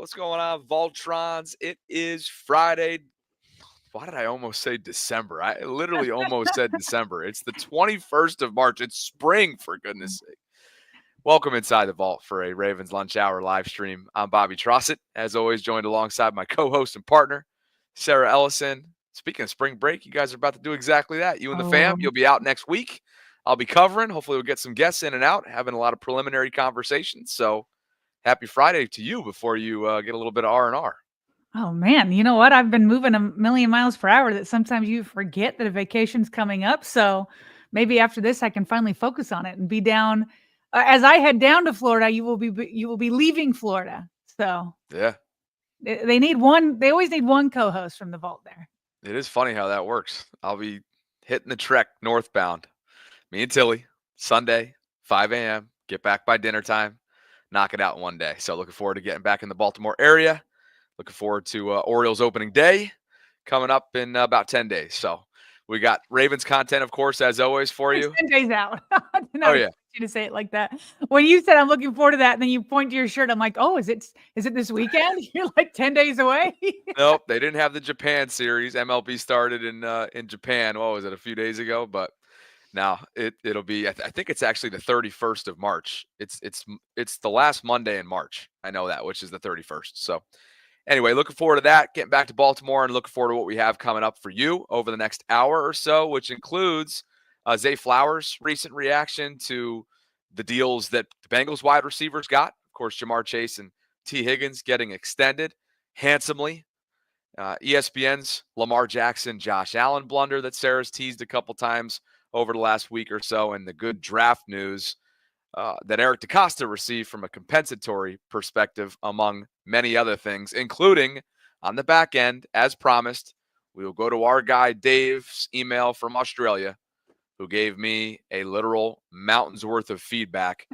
What's going on, Voltrons? It is Friday. Why did I almost say December? I literally almost said December. It's the 21st of March. It's spring, for goodness sake. Welcome inside the vault for a Ravens Lunch Hour live stream. I'm Bobby Trossett, as always, joined alongside my co-host and partner, Sarah Ellison. Speaking of spring break, you guys are about to do exactly that. You and the fam, you'll be out next week. I'll be covering. Hopefully we'll get some guests in and out, having a lot of preliminary conversations. So happy Friday to you before you get a little bit of R&R. Oh, man. You know what? I've been moving a million miles per hour that sometimes you forget that a vacation's coming up. So maybe after this, I can finally focus on it and be down. As I head down to Florida, you will be leaving Florida. So Yeah, they need one. They always need one co-host from the vault there. it is funny how that works. I'll be hitting the trek northbound. Me and Tilly, Sunday, 5 a.m., get back by dinner time, knock it out in one day. So looking forward to getting back in the Baltimore area. Looking forward to Orioles opening day coming up in about 10 days. So we got Ravens content, of course, as always, for you. 10 days out. I did Oh, not yeah. expect you to say it like that. When you said I'm looking forward to that, and then you point to your shirt, I'm like, oh, is it this weekend? You're like 10 days away. Nope, they didn't have the Japan series. MLB started in Japan. What was it, a few days ago? But now it'll be. I think it's actually the 31st of March. It's the last Monday in March. I know that, which is the 31st. So anyway, looking forward to that. Getting back to Baltimore and looking forward to what we have coming up for you over the next hour or so, which includes Zay Flowers' recent reaction to the deals that the Bengals wide receivers got. Of course, Jamar Chase and T. Higgins getting extended handsomely. ESPN's Lamar Jackson, Josh Allen blunder that Sarah's teased a couple times over the last week or so, and the good draft news that Eric DaCosta received from a compensatory perspective, among many other things, including on the back end, as promised, we will go to our guy Dave's email from Australia, who gave me a literal mountain's worth of feedback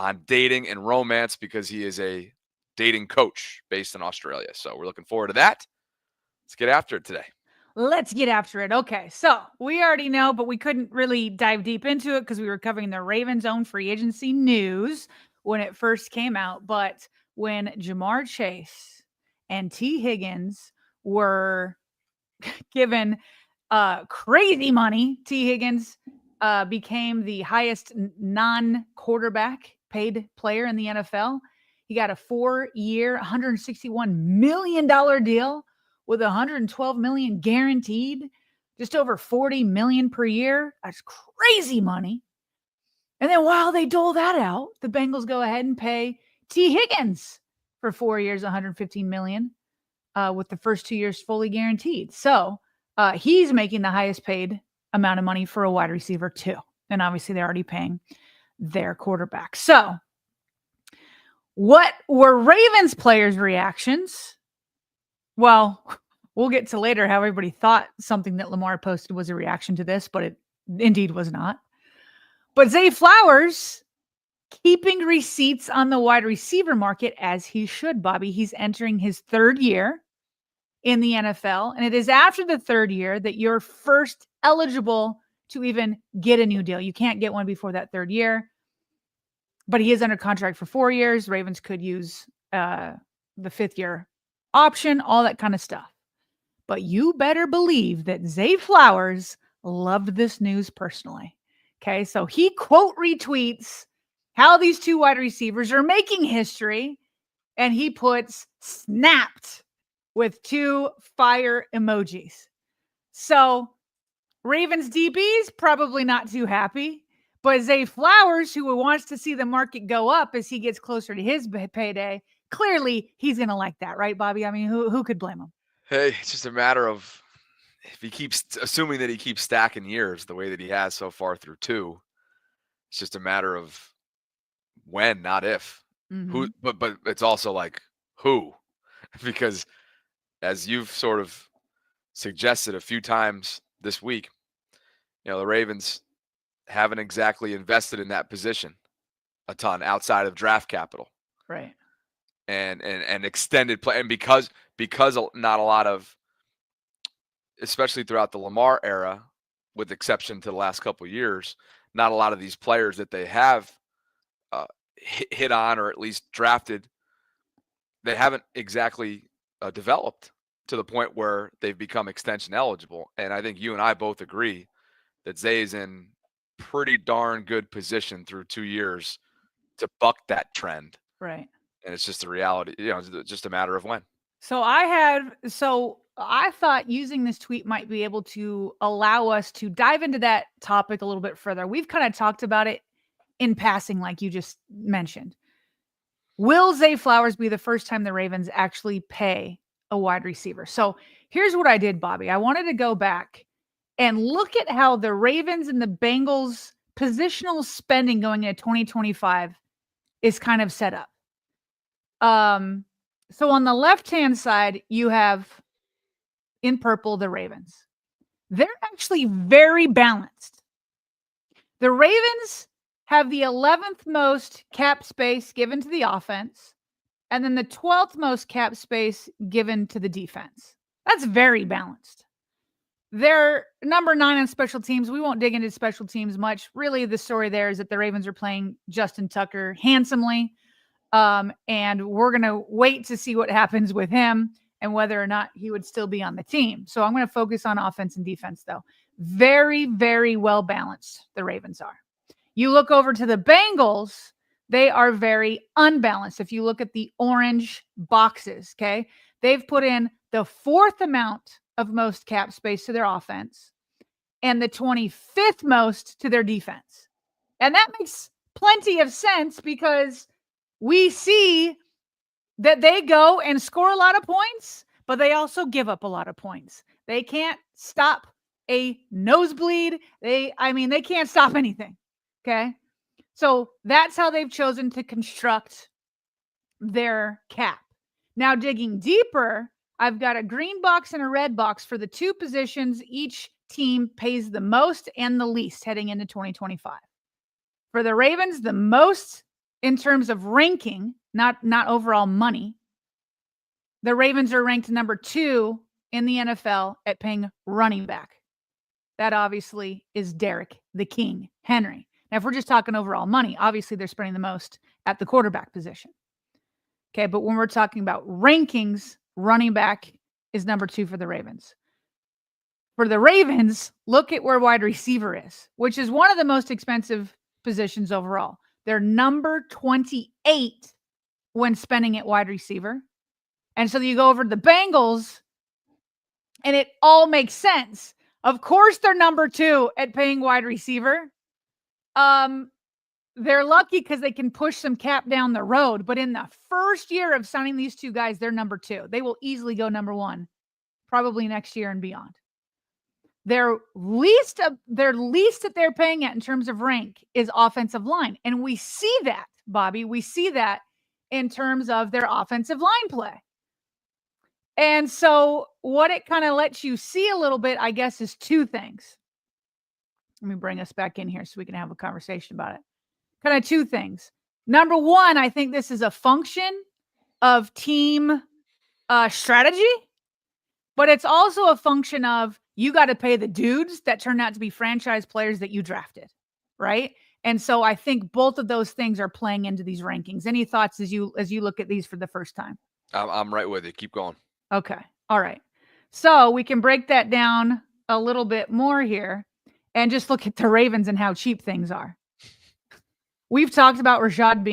on dating and romance because he is a dating coach based in Australia. So we're looking forward to that. Let's get after it today. Let's get after it. Okay, so we already know, but we couldn't really dive deep into it because we were covering the Ravens' own free agency news when it first came out. But when Jamar Chase and T. Higgins were given crazy money, T. Higgins became the highest non-quarterback paid player in the NFL. He got a 4-year, $161 million deal with $112 million guaranteed, just over $40 million per year. That's crazy money. And then while they dole that out, the Bengals go ahead and pay T. Higgins for 4 years, $115 million, with the first 2 years fully guaranteed. So he's making the highest paid amount of money for a wide receiver too. And obviously they're already paying their quarterback. So what were Ravens players' reactions? Well, we'll get to later how everybody thought something that Lamar posted was a reaction to this, but it indeed was not. But Zay Flowers keeping receipts on the wide receiver market as he should, Bobby. He's entering his third year in the NFL, and it is after the third year that you're first eligible to even get a new deal. You can't get one before that third year, but he is under contract for 4 years. Ravens could use the fifth year option, all that kind of stuff. But you better believe that Zay Flowers loved this news personally. Okay, so he quote retweets how these two wide receivers are making history, and he puts snapped with 2 fire emojis. So Ravens DBs probably not too happy, but Zay Flowers, who wants to see the market go up as he gets closer to his payday, clearly he's going to like that, right, Bobby? I mean, who could blame him? Hey, it's just a matter of if he keeps assuming that he keeps stacking years the way that he has so far through 2. It's just a matter of when, not if. Who, but it's also like who, because as you've sort of suggested a few times this week, the Ravens haven't exactly invested in that position a ton outside of draft capital, Right. and extended play, and because not a lot of, especially throughout the Lamar era, with exception to the last couple of years, not a lot of these players that they have hit on or at least drafted they haven't exactly developed to the point where they've become extension eligible. And I think you and I both agree that Zay is in pretty darn good position through 2 years to buck that trend. Right. And it's just a reality, it's just a matter of when. So I thought using this tweet might be able to allow us to dive into that topic a little bit further. We've kind of talked about it in passing, like you just mentioned. Will Zay Flowers be the first time the Ravens actually pay a wide receiver? So here's what I did, Bobby. I wanted to go back and look at how the Ravens and the Bengals positional spending going into 2025 is kind of set up. So on the left-hand side, you have in purple the Ravens. They're actually very balanced. The Ravens have the 11th most cap space given to the offense, and then the 12th most cap space given to the defense. That's very balanced. They're number 9 on special teams. We won't dig into special teams much. Really, the story there is that the Ravens are playing Justin Tucker handsomely. And we're going to wait to see what happens with him and whether or not he would still be on the team. So I'm going to focus on offense and defense, though. Very, very well balanced, the Ravens are. You look over to the Bengals, they are very unbalanced. If you look at the orange boxes, okay, they've put in the 4th amount of most cap space to their offense and the 25th most to their defense. And that makes plenty of sense because we see that they go and score a lot of points, but they also give up a lot of points. They can't stop a nosebleed. They can't stop anything. Okay. So that's how they've chosen to construct their cap. Now, digging deeper, I've got a green box and a red box for the 2 positions each team pays the most and the least heading into 2025. For the Ravens, the most in terms of ranking, not overall money, the Ravens are ranked number 2 in the NFL at paying running back. That obviously is Derrick the King Henry. Now, if we're just talking overall money, obviously they're spending the most at the quarterback position. Okay, but when we're talking about rankings, running back is number 2 for the Ravens. For the Ravens, look at where wide receiver is, which is one of the most expensive positions overall. They're number 28 when spending at wide receiver. And so you go over to the Bengals, and it all makes sense. Of course, they're number 2 at paying wide receiver. They're lucky because they can push some cap down the road. But in the first year of signing these 2 guys, they're number 2. They will easily go number 1, probably next year and beyond. Their least that they're paying at in terms of rank is offensive line. And we see that, Bobby. We see that in terms of their offensive line play. And so what it kind of lets you see a little bit, I guess, is 2 things. Let me bring us back in here so we can have a conversation about it. Kind of 2 things. Number 1, I think this is a function of team strategy, but it's also a function of you got to pay the dudes that turned out to be franchise players that you drafted, right? And so I think both of those things are playing into these rankings. Any thoughts as you look at these for the first time? I'm right with you. Keep going. Okay. All right. So we can break that down a little bit more here and just look at the Ravens and how cheap things are. We've talked about Rashad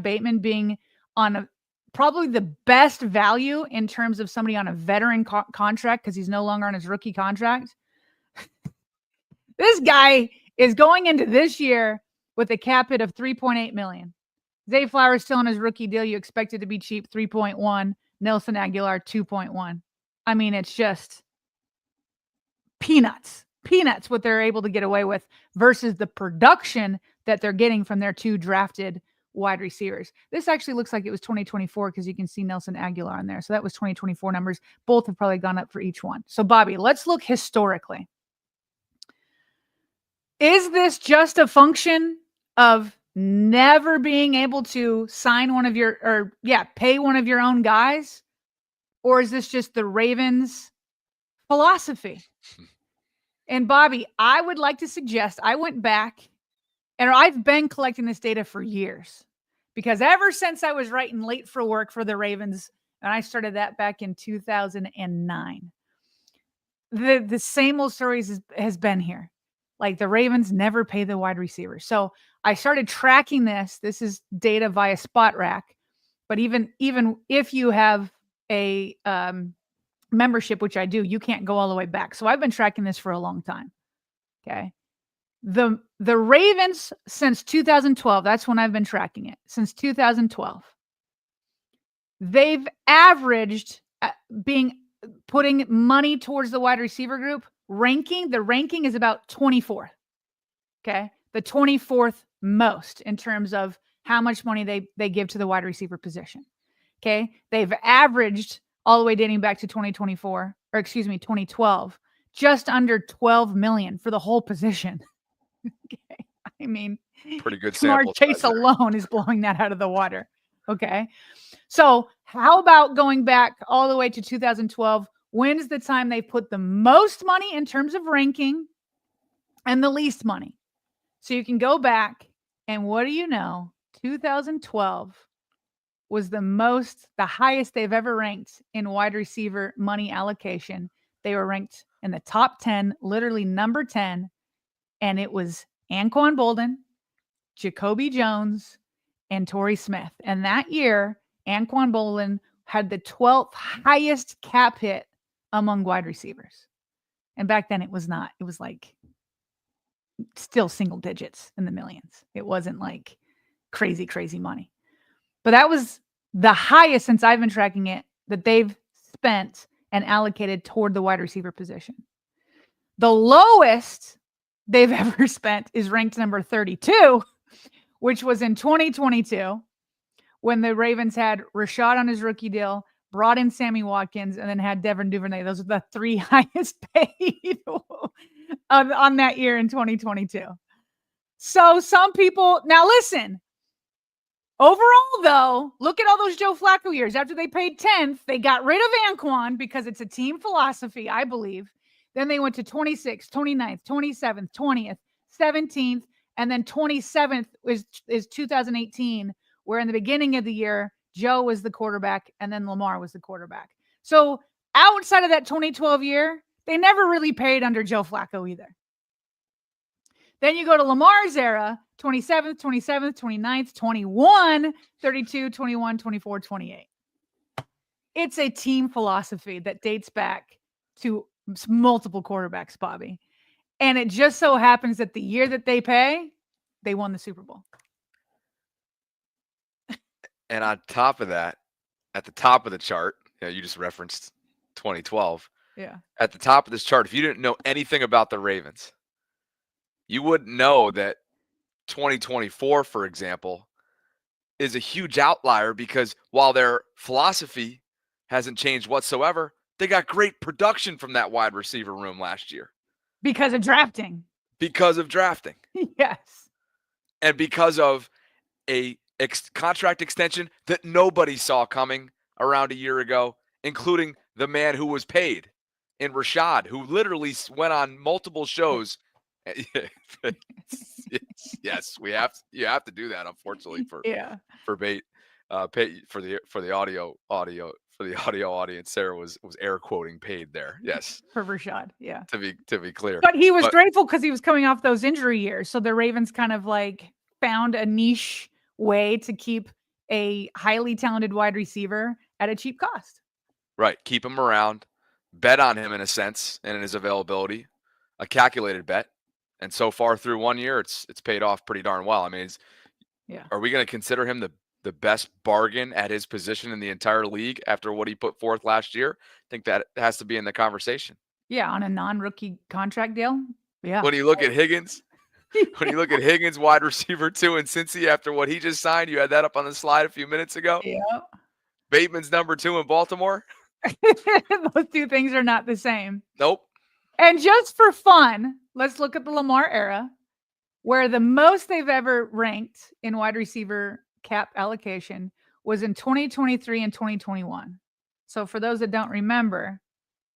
Bateman being on probably the best value in terms of somebody on a veteran contract because he's no longer on his rookie contract. This guy is going into this year with a cap hit of $3.8 million. Zay Flowers still on his rookie deal. You expect it to be cheap, 3.1. Nelson Aguilar, 2.1. I mean, it's just peanuts what they're able to get away with versus the production that they're getting from their 2 drafted wide receivers. This actually looks like it was 2024 because you can see Nelson Aguilar on there. So that was 2024 numbers. Both have probably gone up for each one. So Bobby, let's look historically. Is this just a function of never being able to sign pay one of your own guys? Or is this just the Ravens philosophy? And Bobby, I would like to suggest I went back and I've been collecting this data for years because ever since I was writing Late for Work for the Ravens, and I started that back in 2009, the same old stories has been here. Like the Ravens never pay the wide receivers. So I started tracking this. This is data via Spot Rack. But even if you have a membership, which I do, you can't go all the way back. So I've been tracking this for a long time. Okay. The Ravens since 2012, that's when I've been tracking it. Since 2012, they've averaged putting money towards the wide receiver group. The ranking is about 24th. Okay. The 24th most in terms of how much money they give to the wide receiver position. Okay. They've averaged all the way dating back to 2012, just under 12 million for the whole position. Okay. I mean, pretty good Jamar sample Chase size there. alone is blowing that out of the water. Okay. So how about going back all the way to 2012? When's the time they put the most money in terms of ranking and the least money? So you can go back, and what do you know? 2012 was the highest they've ever ranked in wide receiver money allocation. They were ranked in the top 10, literally number 10, and it was Anquan Boldin, Jacoby Jones, and Torrey Smith. And that year, Anquan Boldin had the 12th highest cap hit among wide receivers. And back then it was not. It was like still single digits in the millions. It wasn't like crazy, crazy money. But that was the highest since I've been tracking it that they've spent and allocated toward the wide receiver position. The lowest they've ever spent is ranked number 32, which was in 2022 when the Ravens had Rashad on his rookie deal, brought in Sammy Watkins, and then had Devin Duvernay. Those are the three highest paid on that year in 2022. So some people, now listen, overall though, look at all those Joe Flacco years. After they paid 10th, they got rid of Anquan because it's a team philosophy, I believe. Then they went to 26th, 29th, 27th, 20th, 17th, and then 27th is 2018, where in the beginning of the year, Joe was the quarterback and then Lamar was the quarterback. So outside of that 2012 year, they never really paid under Joe Flacco either. Then you go to Lamar's era, 27th, 29th, 21, 32, 21, 24, 28. It's a team philosophy that dates back to multiple quarterbacks, Bobby. And it just so happens that the year that they pay, they won the Super Bowl. And on top of that, at the top of the chart, you just referenced 2012. Yeah. At the top of this chart, if you didn't know anything about the Ravens, you wouldn't know that 2024, for example, is a huge outlier because while their philosophy hasn't changed whatsoever, they got great production from that wide receiver room last year. Because of drafting. Because of drafting. Yes. And because of a contract extension that nobody saw coming around a year ago, including the man who was paid in Rashad, who literally went on multiple shows. Yes, you have to do that, unfortunately, for bait, for the audio audience. Sarah was air quoting paid there. Yes, for Rashad. Yeah, to be clear. But he was grateful because he was coming off those injury years. So the Ravens kind of like found a niche way to keep a highly talented wide receiver at a cheap cost. Right, keep him around, bet on him in a sense and in his availability, a calculated bet. And so far through 1 year, it's paid off pretty darn well. I mean, are we going to consider him the best bargain at his position in the entire league after what he put forth last year? I think that has to be in the conversation. Yeah, on a non-rookie contract deal. Yeah. When you look at Higgins, wide receiver 2 in Cincy after what he just signed, you had that up on the slide a few minutes ago. Yeah. Bateman's number 2 in Baltimore. Those two things are not the same. Nope. And just for fun, let's look at the Lamar era, where the most they've ever ranked in wide receiver cap allocation was in 2023 and 2021. So for those that don't remember,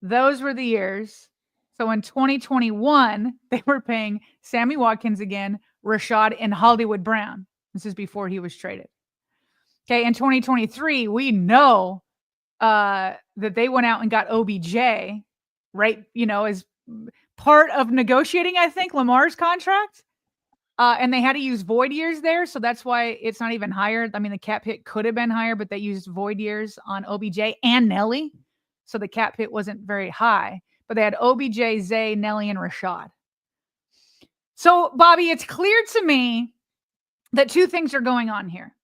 those were the years. So in 2021, they were paying Sammy Watkins again, Rashad, and Hollywood Brown. This is before he was traded. Okay, in 2023, we know that they went out and got OBJ, right? As part of negotiating, I think, Lamar's contract. And they had to use void years there, so that's why it's not even higher. I mean, the cap hit could have been higher, but they used void years on OBJ and Nelly, so the cap hit wasn't very high. But they had OBJ, Zay, Nelly, and Rashad. So, Bobby, it's clear to me that two things are going on here.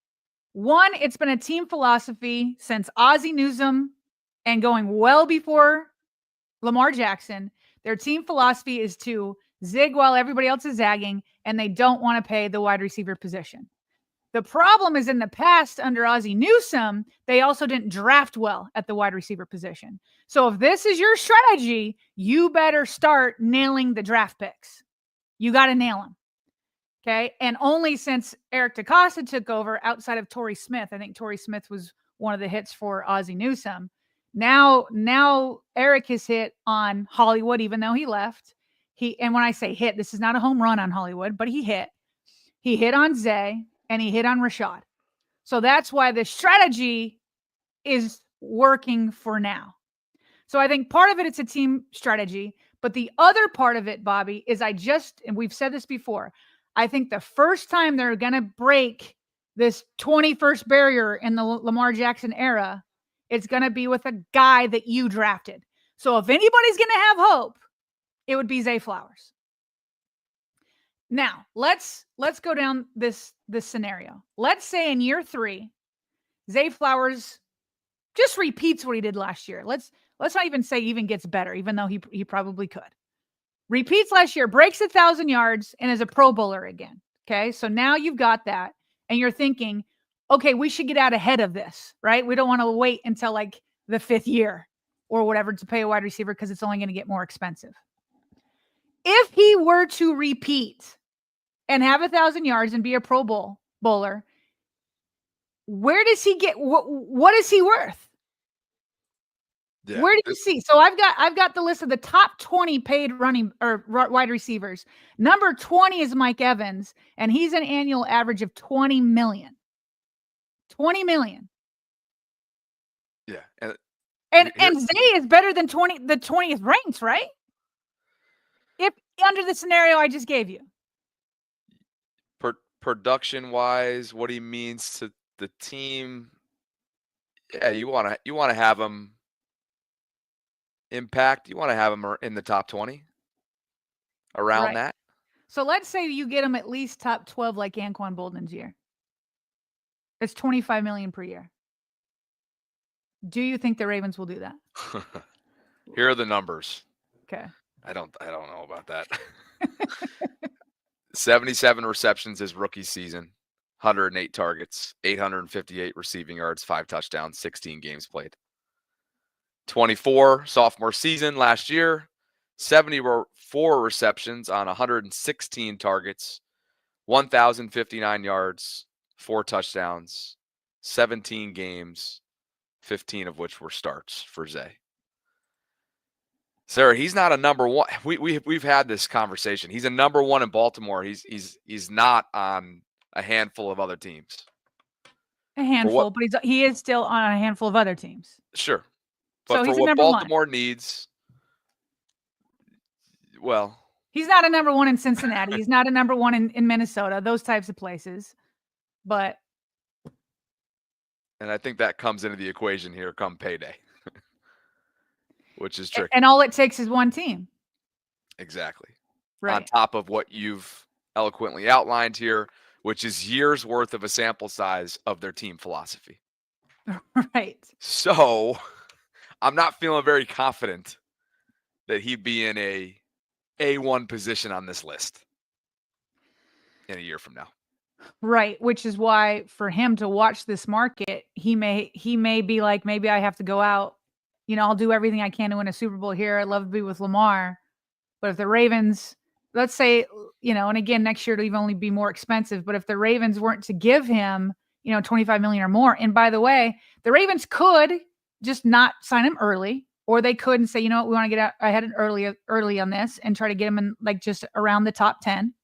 One, it's been a team philosophy since Ozzie Newsome and going well before Lamar Jackson. Their team philosophy is to zig while everybody else is zagging, and they don't want to pay the wide receiver position. The problem is in the past under Ozzie Newsome, they also didn't draft well at the wide receiver position. So if this is your strategy, you better start nailing the draft picks. You got to nail them. Okay. And only since Eric DeCosta took over outside of Torrey Smith, I think Torrey Smith was one of the hits for Ozzie Newsome. Now Eric has hit on Hollywood, even though he left. And when I say hit, this is not a home run on Hollywood, but he hit. He hit on Zay and he hit on Rashad. So that's why the strategy is working for now. So I think part of it's a team strategy, but the other part of it, Bobby, is and we've said this before, I think the first time they're going to break this 21st barrier in the Lamar Jackson era, it's going to be with a guy that you drafted. So if anybody's going to have hope, it would be Zay Flowers. Now, let's go down this scenario. Let's say in year 3, Zay Flowers just repeats what he did last year. Let's not even say even gets better, even though he probably could. Repeats last year, breaks 1,000 yards, and is a Pro Bowler again. Okay, so now you've got that, and you're thinking, okay, we should get out ahead of this, right? We don't want to wait until like the 5th year or whatever to pay a wide receiver because it's only going to get more expensive. If he were to repeat and have 1,000 yards and be a Pro Bowler, where does he get? What is he worth? Yeah. Where do you see? So I've got the list of the top 20 paid running or wide receivers. Number 20 is Mike Evans, and he's an annual average of 20 million. 20 million. Yeah. And Zay is better than the 20th ranked, right? If under the scenario I just gave you. Production wise, what he means to the team. Yeah, you want to have him impact. You want to have him in the top 20 around that. So let's say you get him at least top 12 like Anquan Boldin's year. It's $25 million per year. Do you think the Ravens will do that? Here are the numbers. Okay. I don't know about that. 77 receptions his rookie season, 108 targets, 858 receiving yards, 5 touchdowns, 16 games played. 24 sophomore season last year, 74 receptions on 116 targets, 1,059 yards, 4 touchdowns, 17 games, 15 of which were starts for Zay. Sarah, he's not a number one. We've had this conversation. He's a number one in Baltimore. He's not on a handful of other teams. A handful, but he is still on a handful of other teams. Sure. But so for what Baltimore needs, well. He's not a number one in Cincinnati. He's not a number one in Minnesota, those types of places. But. And I think that comes into the equation here come payday. Which is tricky. And all it takes is one team. Exactly. Right. On top of what you've eloquently outlined here, which is years worth of a sample size of their team philosophy. Right. So I'm not feeling very confident that he'd be in a A1 position on this list in a year from now. Right. Which is why for him to watch this market, he may be like, maybe I have to go out. I'll do everything I can to win a Super Bowl here. I'd love to be with Lamar. But if the Ravens, let's say, and again, next year it'll even only be more expensive. But if the Ravens weren't to give him, 25 million or more, and by the way, the Ravens could just not sign him early, or they could and say, we want to get out ahead early on this and try to get him in like just around the top 10,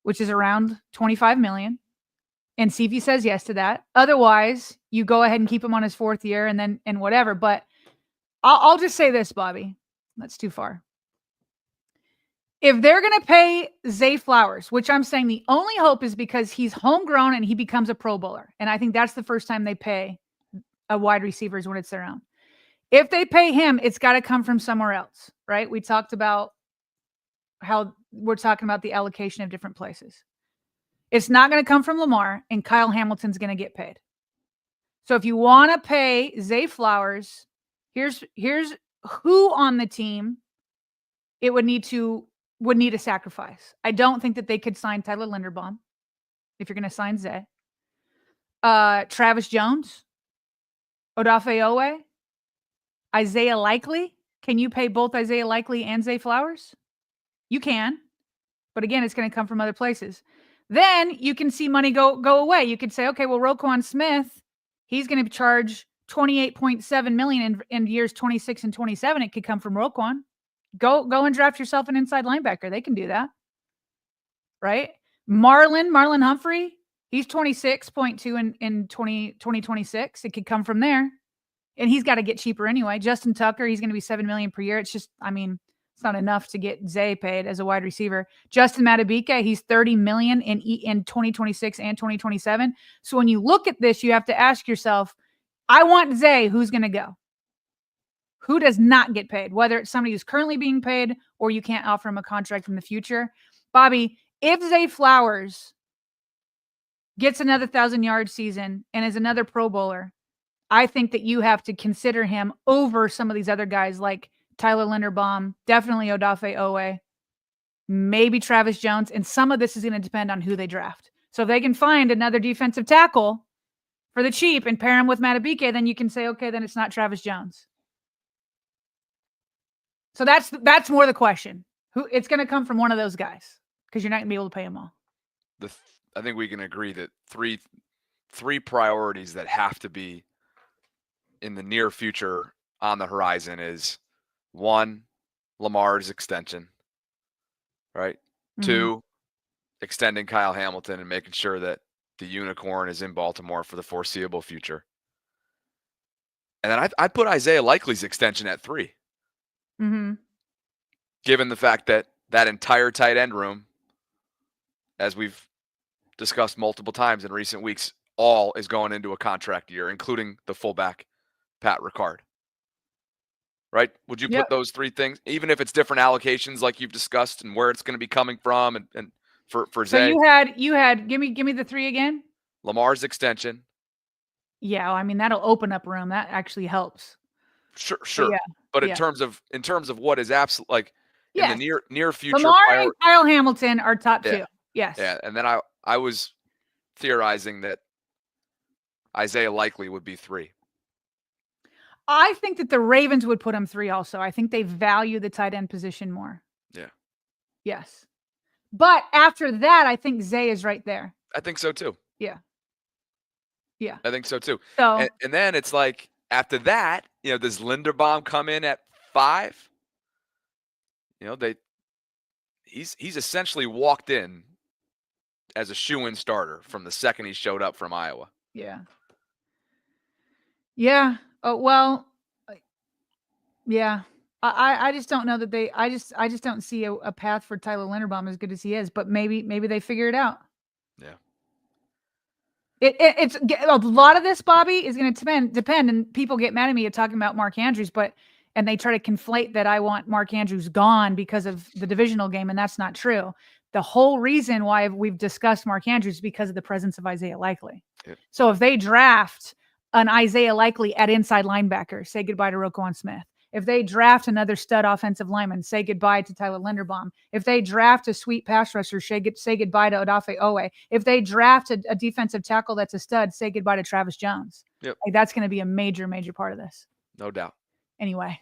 which is around 25 million. and see if he says yes to that. Otherwise, you go ahead and keep him on his 4th year and whatever. But I'll just say this, Bobby. That's too far. If they're going to pay Zay Flowers, which I'm saying the only hope is because he's homegrown and he becomes a Pro Bowler. And I think that's the first time they pay a wide receiver is when it's their own. If they pay him, it's got to come from somewhere else, right? We talked about how we're talking about the allocation of different places. It's not going to come from Lamar, and Kyle Hamilton's going to get paid. So if you want to pay Zay Flowers, here's who on the team it would need a sacrifice. I don't think that they could sign Tyler Linderbaum if you're going to sign Zay. Travis Jones, Odafe Owe, Isaiah Likely. Can you pay both Isaiah Likely and Zay Flowers? You can. But again, it's going to come from other places. Then you can see money go away. You could say, okay, well, Roquan Smith, he's going to charge $28.7 million in years 26 and 27. It could come from Roquan. Go and draft yourself an inside linebacker. They can do that. Right? Marlon Humphrey, he's 26.2 in 2026. It could come from there. And he's got to get cheaper anyway. Justin Tucker, he's going to be $7 million per year. It's just, it's not enough to get Zay paid as a wide receiver. Justin Madubuike, he's $30 million in 2026 and 2027. So when you look at this, you have to ask yourself, I want Zay, who's going to go? Who does not get paid? Whether it's somebody who's currently being paid or you can't offer him a contract in the future. Bobby, if Zay Flowers gets another 1,000-yard season and is another Pro Bowler, I think that you have to consider him over some of these other guys like Tyler Linderbaum, definitely Odafe Owe, maybe Travis Jones, and some of this is going to depend on who they draft. So if they can find another defensive tackle for the cheap and pair him with Madubuike, then you can say, okay, then it's not Travis Jones. So that's more the question. It's going to come from one of those guys because you're not going to be able to pay them all. I think we can agree that three priorities that have to be in the near future on the horizon is 1, Lamar's extension, right? Mm-hmm. 2, extending Kyle Hamilton and making sure that the unicorn is in Baltimore for the foreseeable future. And then I put Isaiah Likely's extension at 3. Mm-hmm. Given the fact that entire tight end room, as we've discussed multiple times in recent weeks, all is going into a contract year, including the fullback, Pat Ricard. Right? Would you put those 3 things, even if it's different allocations like you've discussed and where it's going to be coming from and for Zay? So you had give me the 3 again. Lamar's extension. Yeah, that'll open up room. That actually helps. Sure. But in terms of what is absolute, like in the near future, Lamar and Kyle Hamilton are top 2. Yes. Yeah, and then I was theorizing that Isaiah Likely would be 3. I think that the Ravens would put him 3 also. I think they value the tight end position more. Yeah. Yes. But after that, I think Zay is right there. I think so too. Yeah. I think so too. So and then it's like after that, does Linderbaum come in at 5? He's essentially walked in as a shoo-in starter from the second he showed up from Iowa. Yeah. Yeah. Oh, well, yeah. I just don't know that I just don't see a path for Tyler Linderbaum as good as he is, but maybe they figure it out. Yeah. It's a lot of this, Bobby, is going to depend, and people get mad at me at talking about Mark Andrews, and they try to conflate that I want Mark Andrews gone because of the divisional game, and that's not true. The whole reason why we've discussed Mark Andrews is because of the presence of Isaiah Likely. Yep. So if they draft an Isaiah Likely at inside linebacker, say goodbye to Roquan Smith. If they draft another stud offensive lineman, say goodbye to Tyler Linderbaum. If they draft a sweet pass rusher, say goodbye to Odafe Owe. If they draft a defensive tackle that's a stud, say goodbye to Travis Jones. Yep. Like that's going to be a major, major part of this. No doubt. Anyway,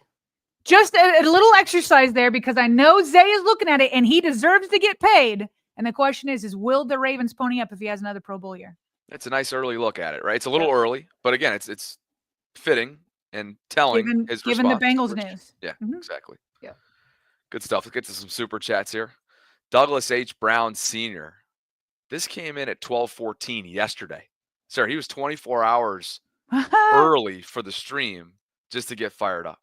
just a little exercise there because I know Zay is looking at it and he deserves to get paid. And the question is will the Ravens pony up if he has another Pro Bowl year? It's a nice early look at it, right? It's a little early, but again, it's fitting and telling given the Bengals news. Yeah, exactly. Yeah. Good stuff. Let's get to some super chats here. Douglas H. Brown Sr. This came in at 12:14 yesterday. Sir, he was 24 hours early for the stream just to get fired up.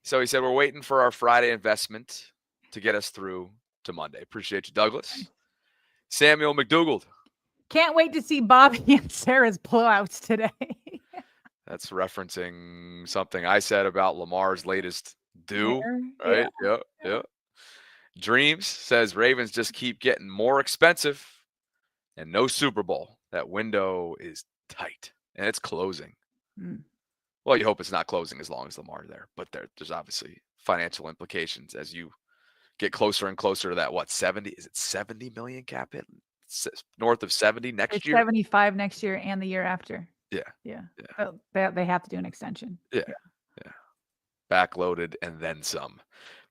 So he said, we're waiting for our Friday investment to get us through to Monday. Appreciate you, Douglas. Samuel McDougald. Can't wait to see Bobby and Sarah's blowouts today. That's referencing something I said about Lamar's latest do, right? Yeah. Dreams says Ravens just keep getting more expensive and no Super Bowl. That window is tight and it's closing. Well, you hope it's not closing as long as Lamar's there, but there's obviously financial implications as you get closer and closer to that. What, 70? Is it 70 million cap hit? North of 70 next year? 75 next year and the year after. Yeah. They have to do an extension. Yeah. Backloaded and then some.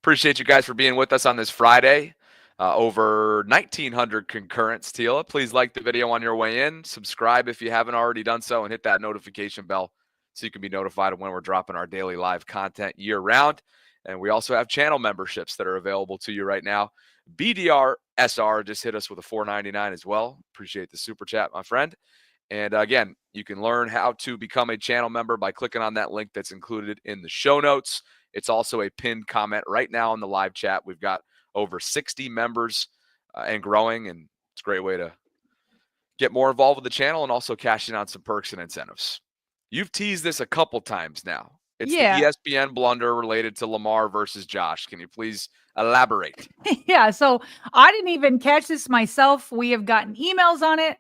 Appreciate you guys for being with us on this Friday. Over 1,900 concurrents, Tila. Please like the video on your way in. Subscribe if you haven't already done so, and hit that notification bell so you can be notified of when we're dropping our daily live content year-round. And we also have channel memberships that are available to you right now. BDR SR just hit us with a $4.99 as well. Appreciate the super chat, my friend. And again, you can learn how to become a channel member by clicking on that link that's included in the show notes. It's also a pinned comment right now in the live chat. We've got over 60 members and growing, and it's a great way to get more involved with the channel and also cash in on some perks and incentives. You've teased this a couple times now. It's the ESPN blunder related to Lamar versus Josh. Can you please elaborate? Yeah, so I didn't even catch this myself. We have gotten emails on it.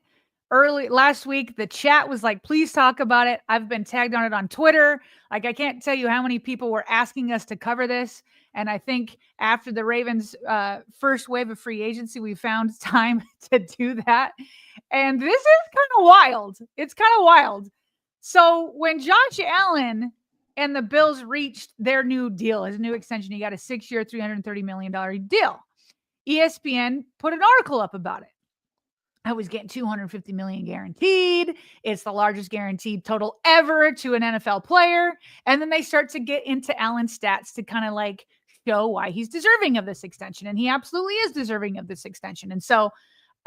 Early last week, the chat was like, please talk about it. I've been tagged on it on Twitter. Like, I can't tell you how many people were asking us to cover this. And I think after the Ravens' first wave of free agency, we found time to do that. And this is kind of wild. It's kind of wild. So when Josh Allen and the Bills reached their new deal, his new extension, he got a 6-year, $330 million deal. ESPN put an article up about it. I was getting $250 million guaranteed. It's the largest guaranteed total ever to an NFL player. And then they start to get into Allen's stats to kind of like show why he's deserving of this extension. And he absolutely is deserving of this extension. And so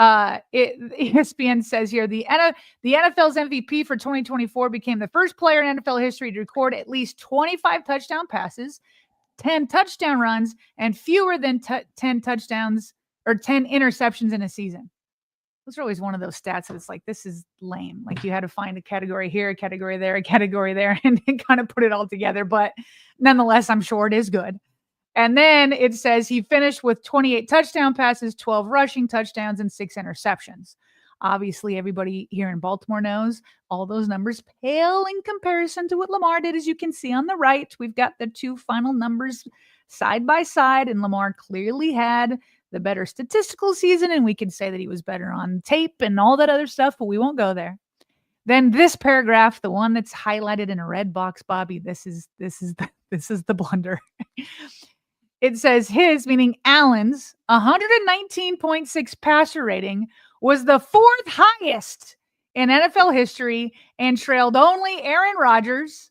ESPN says here, the NFL's MVP for 2024 became the first player in NFL history to record at least 25 touchdown passes, 10 touchdown runs, and fewer than 10 touchdowns or 10 interceptions in a season. Those are always one of those stats that it's like, this is lame. Like, you had to find a category here, a category there, a category there, and kind of put it all together. But nonetheless, I'm sure it is good. And then it says he finished with 28 touchdown passes, 12 rushing touchdowns, and 6 interceptions. Obviously, everybody here in Baltimore knows all those numbers pale in comparison to what Lamar did. As you can see on the right, we've got the two final numbers side by side, and Lamar clearly had the better statistical season, and we can say that he was better on tape and all that other stuff, but we won't go there. Then this paragraph, the one that's highlighted in a red box, Bobby, this is the blunder. It says his, meaning Allen's, 119.6 passer rating was the 4th highest in NFL history and trailed only Aaron Rodgers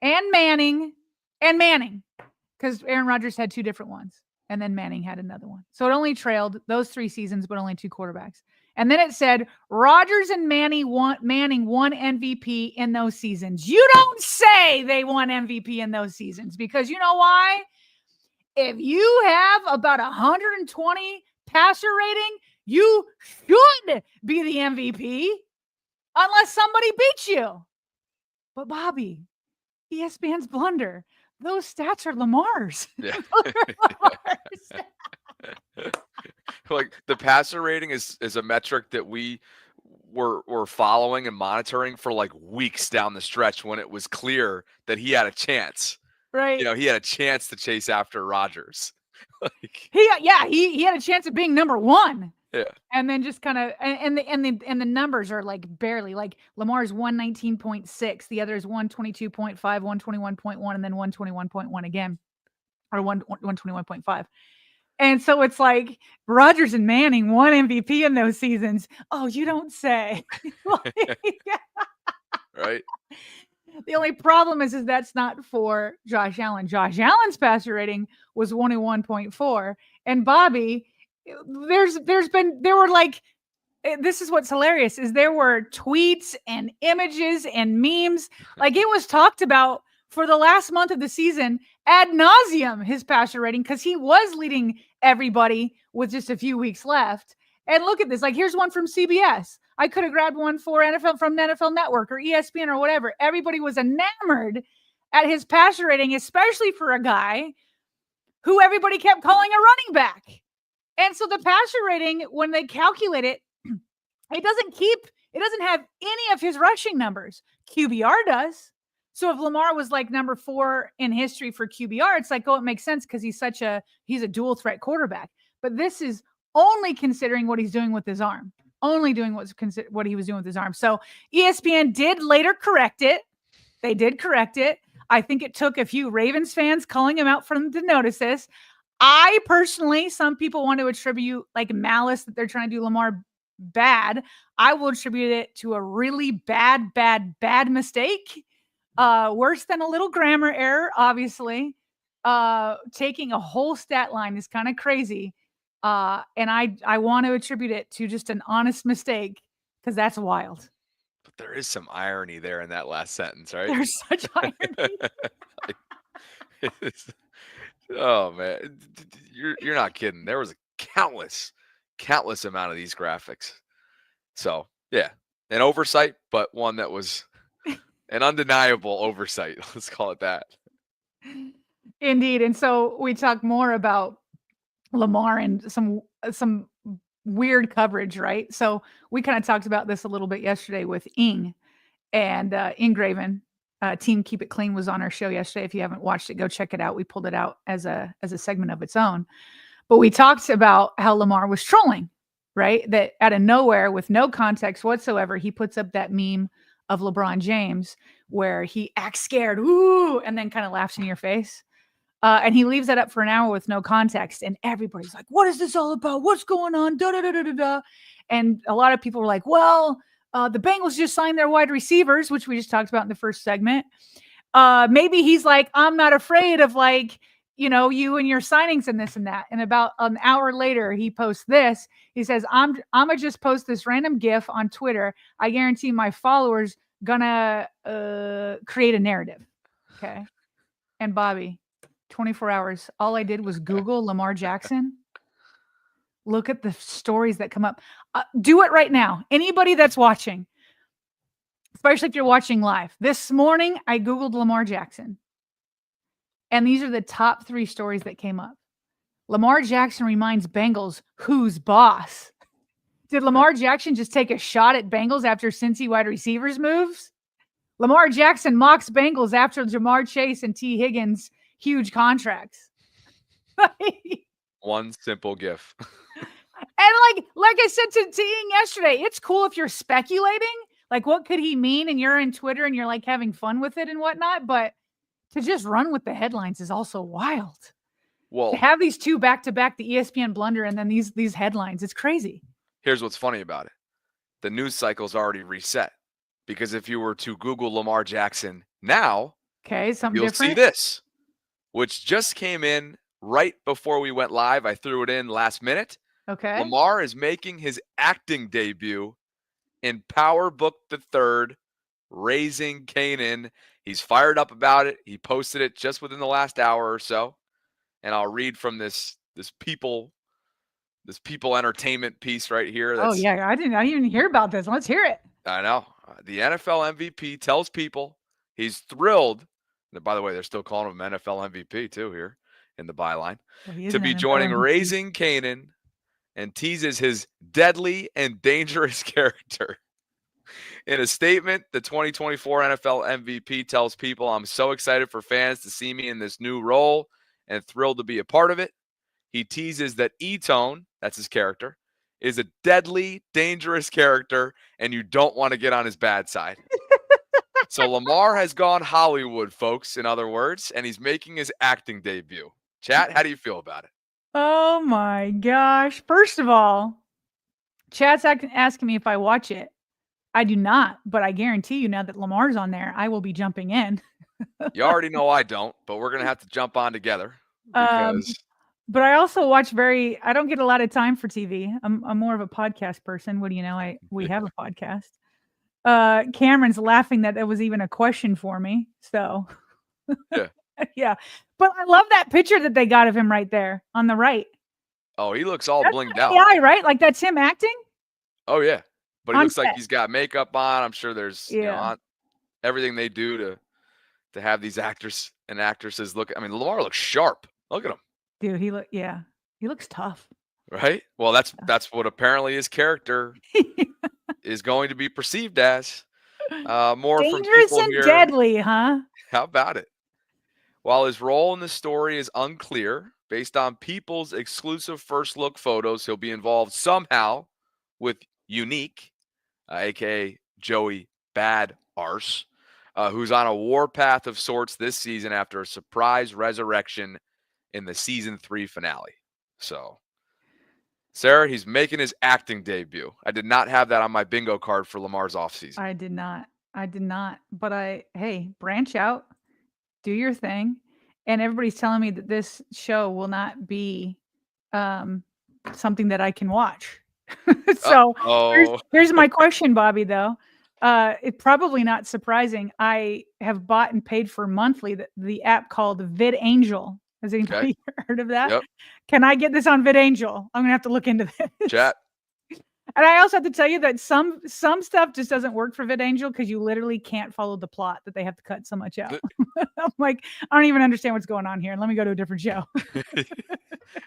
and Manning, because Aaron Rodgers had 2 different ones. And then Manning had another one. So it only trailed those 3 seasons, but only 2 quarterbacks. And then it said Rodgers and Manning won MVP in those seasons. You don't say they won MVP in those seasons, because you know why? If you have about 120 passer rating, you should be the MVP unless somebody beats you. But Bobby, ESPN's blunder. Those stats are Lamar's. Yeah. Like, the passer rating is a metric that we were following and monitoring for like weeks down the stretch when it was clear that he had a chance. Right. You know, he had a chance to chase after Rodgers. He had a chance of being number 1. Yeah. And then just kind of and the numbers are like barely, like Lamar's 119.6, the other is 122.5, 121.1, and then 121.1 again, or 121.5. And so it's like Rodgers and Manning won MVP in those seasons. Oh, you don't say. Right. The only problem is that's not for Josh Allen. Josh Allen's passer rating was 101.4, and Bobby, there were like this is what's hilarious is there were tweets and images and memes. Like it was talked about for the last month of the season ad nauseum, his passer rating, because he was leading everybody with just a few weeks left. And look at this. Like, here's one from CBS. I could have grabbed one for NFL from NFL Network or ESPN or whatever. Everybody was enamored at his passer rating, especially for a guy who everybody kept calling a running back. And so the passer rating, when they calculate it, it doesn't have any of his rushing numbers. QBR does. So if Lamar was like number 4 in history for QBR, it's like, oh, it makes sense because he's a dual threat quarterback. But this is only considering what he's doing with his arm, only doing what he was doing with his arm. So ESPN did later correct it. They did correct it. I think it took a few Ravens fans calling him out for them to notice this. I personally, some people want to attribute like malice that they're trying to do Lamar bad. I will attribute it to a really bad mistake. Worse than a little grammar error, obviously. Taking a whole stat line is kind of crazy. And I want to attribute it to just an honest mistake because that's wild. But there is some irony there in that last sentence, right? There's such irony. Oh man, you're not kidding. There was a countless amount of these graphics. So yeah, an oversight, but one that was an undeniable oversight. Let's call it that. Indeed. And so we talk more about Lamar and some weird coverage, right? So we kind of talked about this a little bit yesterday with Ing and Ingraven. Team Keep It Clean was on our show yesterday. If you haven't watched it, go check it out. We pulled it out as a segment of its own. But we talked about how Lamar was trolling, right? That out of nowhere, with no context whatsoever, he puts up that meme of LeBron James where he acts scared, ooh, and then kind of laughs in your face. And he leaves that up for an hour with no context. And everybody's like, what is this all about? What's going on? Da, da, da, da, da, da. And a lot of people were like, well, the Bengals just signed their wide receivers, which we just talked about in the first segment. Maybe he's like, I'm not afraid of like, you and your signings and this and that. And about an hour later, he posts this. He says, I'm gonna just post this random GIF on Twitter. I guarantee my followers gonna create a narrative. Okay. And Bobby, 24 hours, all I did was Google Lamar Jackson. Look at the stories that come up. Do it right now. Anybody that's watching, especially if you're watching live. This morning, I Googled Lamar Jackson. And these are the top 3 stories that came up. Lamar Jackson reminds Bengals who's boss. Did Lamar Jackson just take a shot at Bengals after Cincy wide receivers moves? Lamar Jackson mocks Bengals after Jamar Chase and T. Higgins huge contracts. One simple GIF. And like I said to Ian yesterday, it's cool if you're speculating. Like, what could he mean? And you're in Twitter and you're like having fun with it and whatnot. But to just run with the headlines is also wild. Well, to have these 2 back-to-back, the ESPN blunder and then these headlines, it's crazy. Here's what's funny about it. The news cycle's already reset. Because if you were to Google Lamar Jackson now, okay, something you'll different. see this, which just came in right before we went live. I threw it in last minute. Okay. Lamar is making his acting debut in Power Book III, Raising Kanan. He's fired up about it. He posted it just within the last hour or so. And I'll read from this People entertainment piece right here. Oh yeah, I didn't even hear about this. Let's hear it. I know. The NFL MVP tells People he's thrilled. And by the way, they're still calling him NFL MVP too here in the byline. Well, to be joining Raising Kanan, and teases his deadly and dangerous character. In a statement, the 2024 NFL MVP tells People, I'm so excited for fans to see me in this new role and thrilled to be a part of it. He teases that E-Tone, that's his character, is a deadly, dangerous character, and you don't want to get on his bad side. So Lamar has gone Hollywood, folks, in other words, and he's making his acting debut. Chat, how do you feel about it? Oh my gosh. First of all, chat's asking me if I watch it. I do not, but I guarantee you now that Lamar's on there, I will be jumping in. You already know I don't, but we're going to have to jump on together because But I also watch I don't get a lot of time for TV. I'm more of a podcast person. What do you know? We have a podcast. Cameron's laughing that was even a question for me. So Yeah. yeah. But I love that picture that they got of him right there on the right. Oh, he looks all That's blinged not out. AI, right? Like that's him acting? Oh yeah. But he On looks like set. he's got makeup on. I'm sure there's, Yeah. everything they do to have these actors and actresses look. I mean, Lamar looks sharp. Look at him. Dude, he looks tough. Right? Well, that's what apparently his character is going to be perceived as. More from Dangerous people and here. deadly, huh? How about it? While his role in the story is unclear, based on people's exclusive first look photos, he'll be involved somehow with Unique, aka Joey Bad Arse, who's on a warpath of sorts this season after a surprise resurrection in the season 3 finale. So, Sarah, he's making his acting debut. I did not have that on my bingo card for Lamar's offseason. I did not. But hey, branch out, do your thing. And everybody's telling me that this show will not be something that I can watch. So here's my question, Bobby, though. It's probably not surprising. I have bought and paid for monthly the app called VidAngel. Has anybody heard of that? Yep. Can I get this on VidAngel? I'm gonna have to look into this. Chat. And I also have to tell you that some stuff just doesn't work for VidAngel because you literally can't follow the plot that they have to cut so much out. I'm like, I don't even understand what's going on here. Let me go to a different show.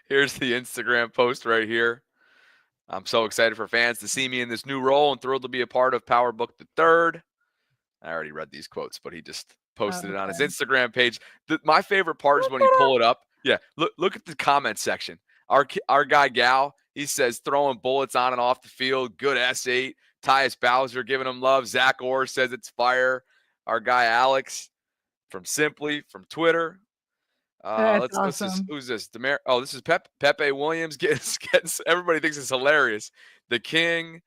Here's the Instagram post right here. I'm so excited for fans to see me in this new role and thrilled to be a part of Power Book the Third. I already read these quotes, but he just posted it on his Instagram page. My favorite part is when you pull it up. Yeah, look at the comment section. Our guy Gal, he says throwing bullets on and off the field. Good S8. Tyus Bowser giving him love. Zach Orr says it's fire. Our guy Alex from Twitter. Awesome. Who's this? This is Pepe Williams. Gets everybody thinks it's hilarious. The King,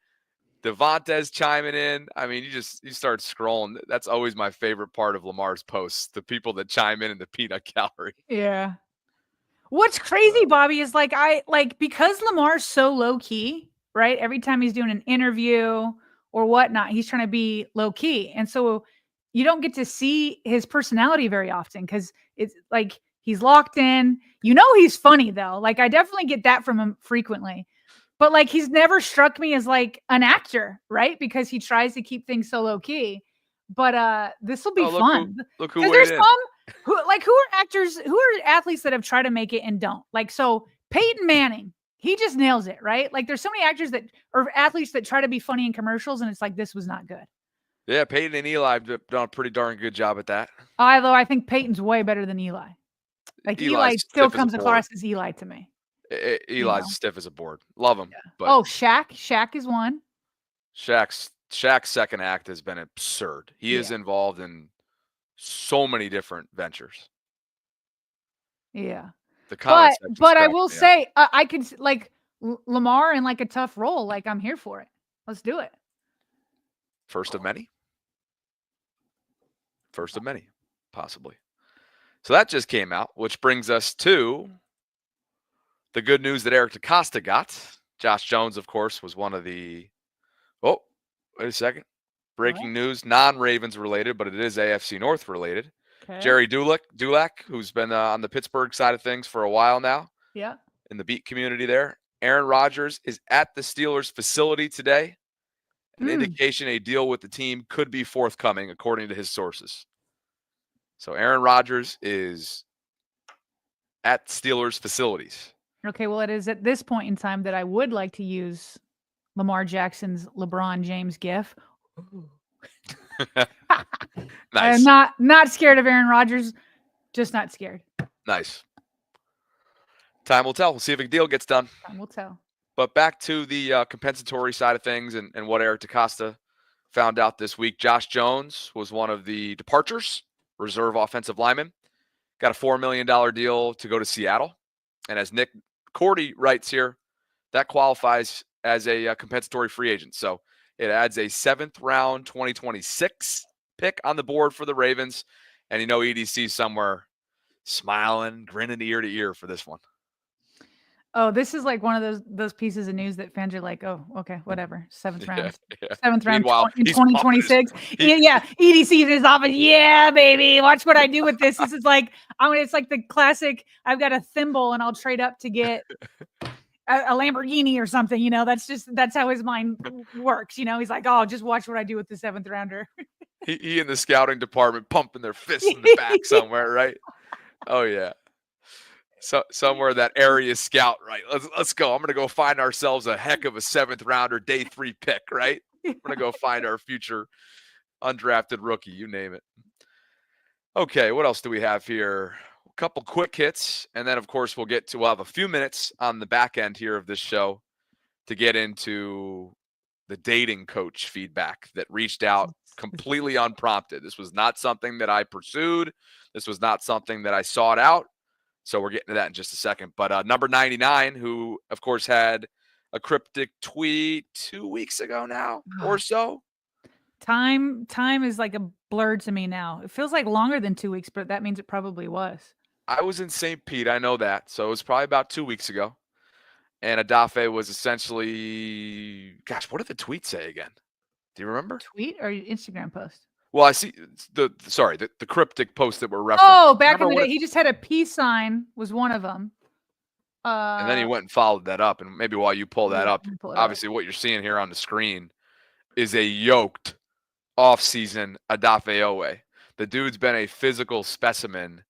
Devontae's chiming in. I mean, you start scrolling. That's always my favorite part of Lamar's posts. The people that chime in the peanut gallery. Yeah. What's crazy, Bobby, is because Lamar's so low key, right? Every time he's doing an interview or whatnot, he's trying to be low key. And so you don't get to see his personality very often because it's like he's locked in. He's funny though. Like I definitely get that from him frequently. But like he's never struck me as like an actor, right? Because he tries to keep things so low key. But this will be fun. Look who there's some who are actors, who are athletes that have tried to make it and don't. Like so Peyton Manning, he just nails it, right? Like there's so many actors or athletes that try to be funny in commercials and it's like this was not good. Yeah, Peyton and Eli have done a pretty darn good job at that. Although I think Peyton's way better than Eli. Like Eli still comes across as Eli to me. Eli's stiff as a board. Love him. Yeah. But Shaq. Shaq is one. Shaq's second act has been absurd. He is involved in so many different ventures. Yeah. But I will say I could like Lamar in like a tough role. Like I'm here for it. Let's do it. First of many, possibly. So that just came out, which brings us to the good news that Eric DeCosta got. Josh Jones, of course, was one of the. Oh, wait a second. Breaking news, non-Ravens related, but it is AFC North related. Okay. Jerry Dulac, who's been on the Pittsburgh side of things for a while now. Yeah. In the beat community there. Aaron Rodgers is at the Steelers facility today. An indication a deal with the team could be forthcoming, according to his sources. So Aaron Rodgers is at Steelers facilities. Okay, well, it is at this point in time that I would like to use Lamar Jackson's LeBron James gif. Nice. I'm not scared of Aaron Rodgers, just not scared. Nice. Time will tell. We'll see if a deal gets done. Time will tell. But back to the compensatory side of things and what Eric DeCosta found out this week. Josh Jones was one of the departures, reserve offensive lineman. Got a $4 million deal to go to Seattle. And as Nick Cordy writes here, that qualifies as a compensatory free agent. So it adds a 7th round 2026 pick on the board for the Ravens. And EDC somewhere smiling, grinning ear to ear for this one. Oh, this is like one of those pieces of news that fans are like, "Oh, okay, whatever. Seventh Yeah, round, yeah. seventh round Meanwhile, in he's pumping his 2026." he Yeah, EDC in his office. Yeah, baby. Watch what I do with this. This is like it's like the classic. I've got a thimble and I'll trade up to get a Lamborghini or something. That's how his mind works. He's like, "Oh, just watch what I do with the seventh rounder." he in the scouting department pumping their fists in the back somewhere, right? Oh yeah. So somewhere that area scout, right? Let's go. I'm gonna go find ourselves a heck of a 7th rounder, day 3 pick, right? We're gonna go find our future undrafted rookie, you name it. Okay, what else do we have here? A couple quick hits, and then of course we'll have a few minutes on the back end here of this show to get into the dating coach feedback that reached out completely unprompted. This was not something that I pursued. This was not something that I sought out. So we're getting to that in just a second. But number 99, who of course had a cryptic tweet 2 weeks ago now or so. Time is like a blur to me now. It feels like longer than 2 weeks, but that means it probably was. I was in St. Pete. I know that. So it was probably about 2 weeks ago. And Adafe was essentially, gosh, what did the tweet say again? Do you remember? Tweet or Instagram post? Well, I see the cryptic post that we're referencing. Oh, back in the day, he just had a peace sign was one of them. And then he went and followed that up. And maybe while you pull that up, obviously up. what you're seeing here on the screen is a yoked off-season Adafe Owe. The dude's been a physical specimen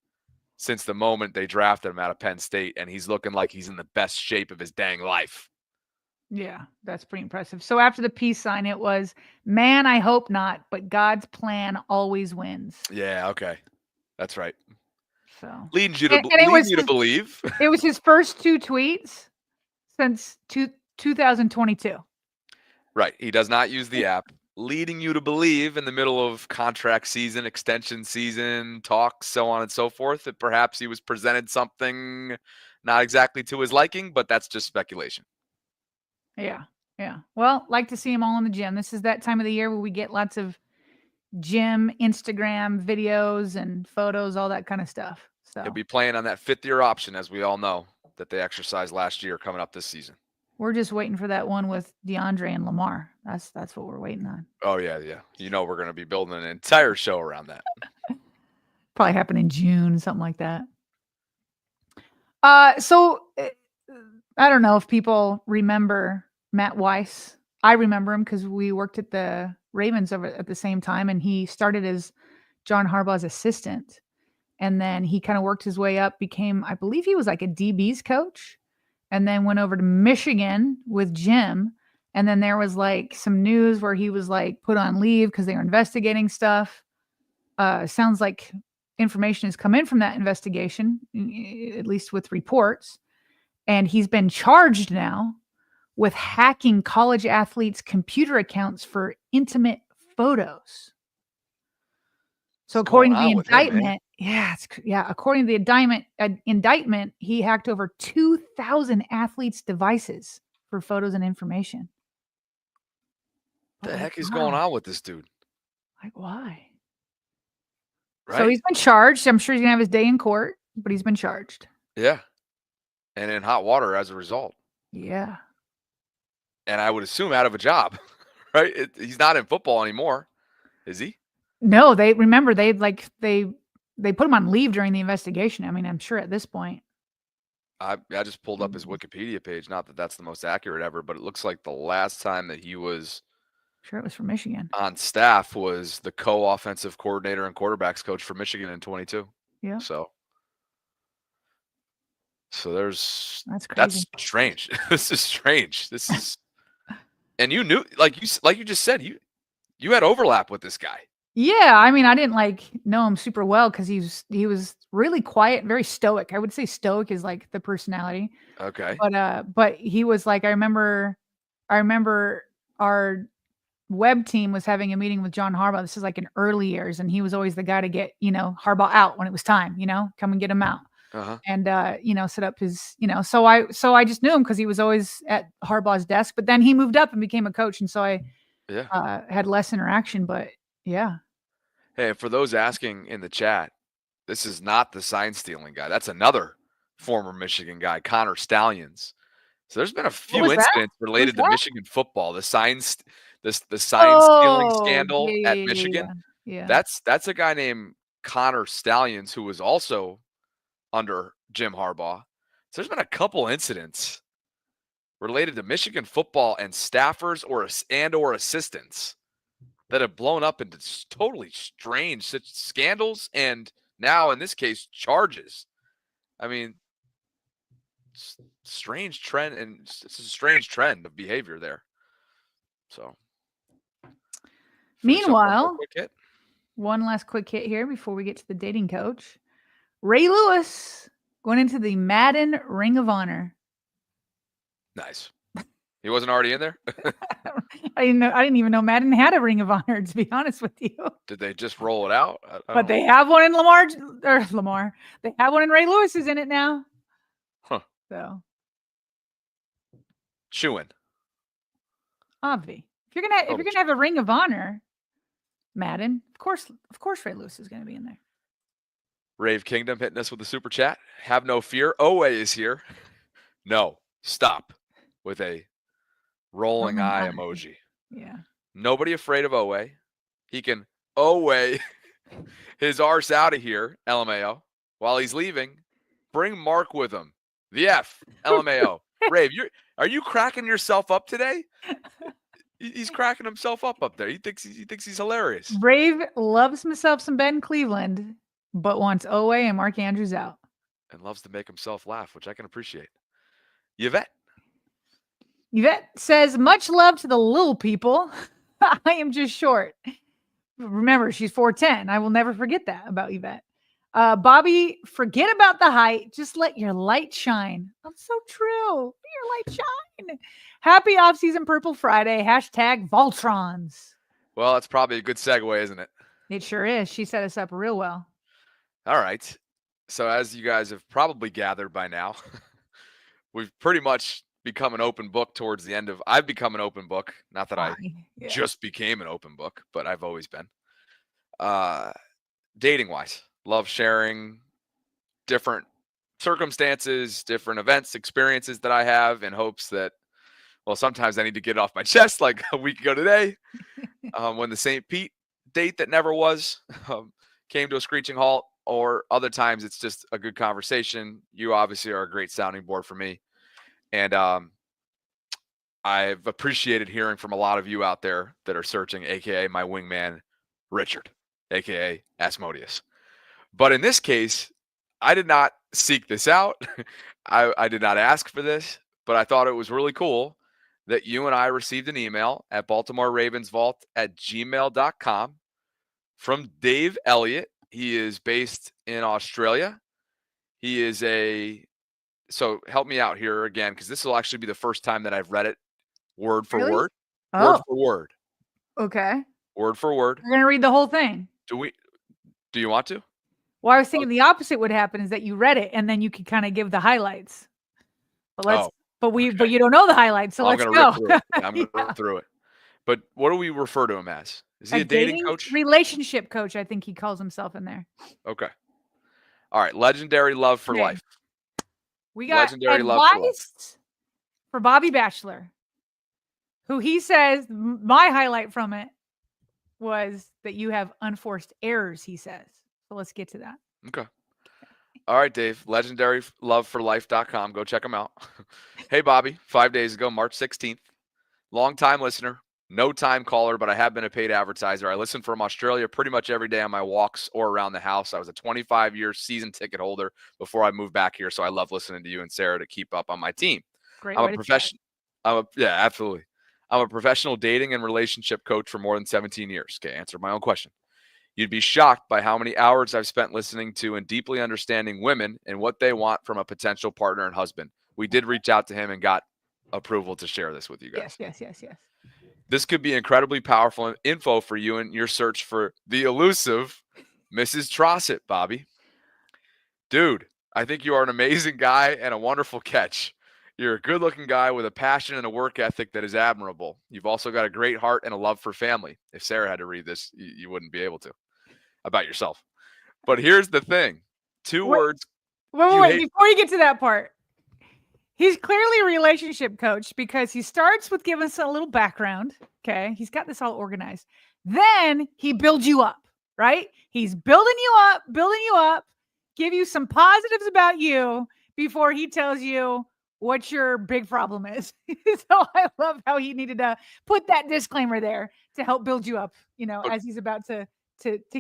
since the moment they drafted him out of Penn State, and he's looking like he's in the best shape of his dang life. Yeah, that's pretty impressive. So after the peace sign, it was, "Man, I hope not, but God's plan always wins." Yeah, okay. That's right. So Leads you to believe. It was his first 2 tweets since 2022. Right. He does not use the app. Leading you to believe in the middle of contract season, extension season, talks, so on and so forth, that perhaps he was presented something not exactly to his liking, but that's just speculation. Yeah. Yeah. Well, like to see him all in the gym. This is that time of the year where we get lots of gym Instagram videos and photos, all that kind of stuff. So he'll be playing on that 5th-year option, as we all know, that they exercised last year coming up this season. We're just waiting for that one with DeAndre and Lamar. That's what we're waiting on. Oh, yeah, yeah. We're going to be building an entire show around that. Probably happen in June, something like that. So I don't know if people remember Matt Weiss. I remember him because we worked at the Ravens over at the same time, and he started as John Harbaugh's assistant. And then he kind of worked his way up, became, I believe he was like a DB's coach, and then went over to Michigan with Jim. And then there was like some news where he was like put on leave because they were investigating stuff. Sounds like information has come in from that investigation, at least with reports. And he's been charged now with hacking college athletes' computer accounts for intimate photos. So according to the indictment, according to the indictment, he hacked over 2,000 athletes' devices for photos and information. What the heck is going on with this dude? Like, why? Right. So he's been charged. I'm sure he's gonna have his day in court, but he's been charged. Yeah. And in hot water as a result. Yeah. And I would assume out of a job, right? He's not in football anymore, is he? No, they put him on leave during the investigation. I mean, I'm sure at this point. I just pulled up his Wikipedia page. Not that that's the most accurate ever, but it looks like the last time that he was sure it was for Michigan on staff was the co-offensive coordinator and quarterbacks coach for Michigan in 22. Yeah. So that's crazy. That's strange. This is strange. This is, and you knew, like you just said, you had overlap with this guy. Yeah, I mean, I didn't know him super well because he was really quiet, very stoic. I would say stoic is like the personality. Okay. But he was like, I remember our web team was having a meeting with John Harbaugh. This is like in early years, and he was always the guy to get Harbaugh out when it was time. Come and get him out. Uh-huh. And set up his so I just knew him because he was always at Harbaugh's desk. But then he moved up and became a coach, and so I had less interaction. But yeah. Hey, for those asking in the chat, this is not the sign stealing guy. That's another former Michigan guy, Connor Stallions. So there's been a What few was that? incidents Who's related to that? Michigan football. The sign stealing Oh, scandal yeah, at yeah, yeah, Michigan. yeah. Yeah. That's a guy named Connor Stallions who was also under Jim Harbaugh. So there's been a couple incidents related to Michigan football and staffers or assistants that have blown up into totally strange such scandals and now in this case charges. I mean, strange trend, and it's a strange trend of behavior there. So, finish up one more Meanwhile, quick hit. one last quick hit here before we get to the dating coach. Ray Lewis going into the Madden Ring of Honor. Nice. He wasn't already in there? I didn't know. I didn't even know Madden had a Ring of Honor. To be honest with you, Did they just roll it out? I but don't they know. have one in Lamar. They have one in Ray Lewis is in it now. Huh. So, Chewing. Obvi. If you're gonna have a Ring of Honor, Madden, of course, Ray Lewis is gonna be in there. Rave Kingdom hitting us with a super chat. Have no fear. Owe is here. No, stop. With a rolling eye emoji. Yeah. Nobody afraid of Owe. He can Owe his arse out of here, LMAO. While he's leaving, bring Mark with him. The F, LMAO. Rave, are you cracking yourself up today? He's cracking himself up there. He thinks he's hilarious. Rave loves himself some Ben Cleveland, but wants Owe and Mark Andrews out. And loves to make himself laugh, which I can appreciate. Yvette says, much love to the little people. I am just short. Remember, she's 4'10". I will never forget that about Yvette. Bobby, forget about the height. Just let your light shine. That's so true. Let your light shine. Happy off-season Purple Friday. Hashtag Voltrons. Well, that's probably a good segue, isn't it? It sure is. She set us up real well. All right. So as you guys have probably gathered by now, we've pretty much become an open book towards the end of. I've become an open book. Not that I just became an open book, but I've always been. Dating wise, love sharing different circumstances, different events, experiences that I have in hopes that, well, sometimes I need to get it off my chest, like a week ago today, when the St. Pete date that never was came to a screeching halt, or other times it's just a good conversation. You obviously are a great sounding board for me. And I've appreciated hearing from a lot of you out there that are searching, aka my wingman, Richard, aka Asmodeus. But in this case, I did not seek this out. I did not ask for this, but I thought it was really cool that you and I received an email at BaltimoreRavensVault@gmail.com from Dave Elliott. He is based in Australia. He is so help me out here again, because this will actually be the first time that I've read it word for word. Word for word. Okay. Word for word. We're going to read the whole thing. Do you want to? Well, I was thinking the opposite would happen, is that you read it and then you could kind of give the highlights. But but you don't know the highlights, so let's go. Rip through it. I'm going to rip through it. But what do we refer to him as? Is he a dating coach? Relationship coach, I think he calls himself in there. Okay. All right. Legendary love for life. We got legendary advice for Bobby Batchelor, who he says my highlight from it was that you have unforced errors, he says. So let's get to that. Okay. All right, Dave. LegendaryLoveForLife.com. Go check him out. Hey, Bobby. 5 days ago, March 16th. Long-time listener. No time caller, but I have been a paid advertiser. I listen from Australia pretty much every day on my walks or around the house. I was a 25-year season ticket holder before I moved back here, so I love listening to you and Sarah to keep up on my team. Great. I'm a professional. Yeah, absolutely. I'm a professional dating and relationship coach for more than 17 years. Okay, answer my own question. You'd be shocked by how many hours I've spent listening to and deeply understanding women and what they want from a potential partner and husband. We did reach out to him and got approval to share this with you guys. Yes. This could be incredibly powerful info for you in your search for the elusive Mrs. Trossett, Bobby. Dude, I think you are an amazing guy and a wonderful catch. You're a good-looking guy with a passion and a work ethic that is admirable. You've also got a great heart and a love for family. If Sarah had to read this, you wouldn't be able to, about yourself. But here's the thing. Two words. Wait, before you get to that part, he's clearly a relationship coach because he starts with giving us a little background. Okay. He's got this all organized. Then he builds you up, right? He's building you up, give you some positives about you before he tells you what your big problem is. So I love how he needed to put that disclaimer there to help build you up, as he's about to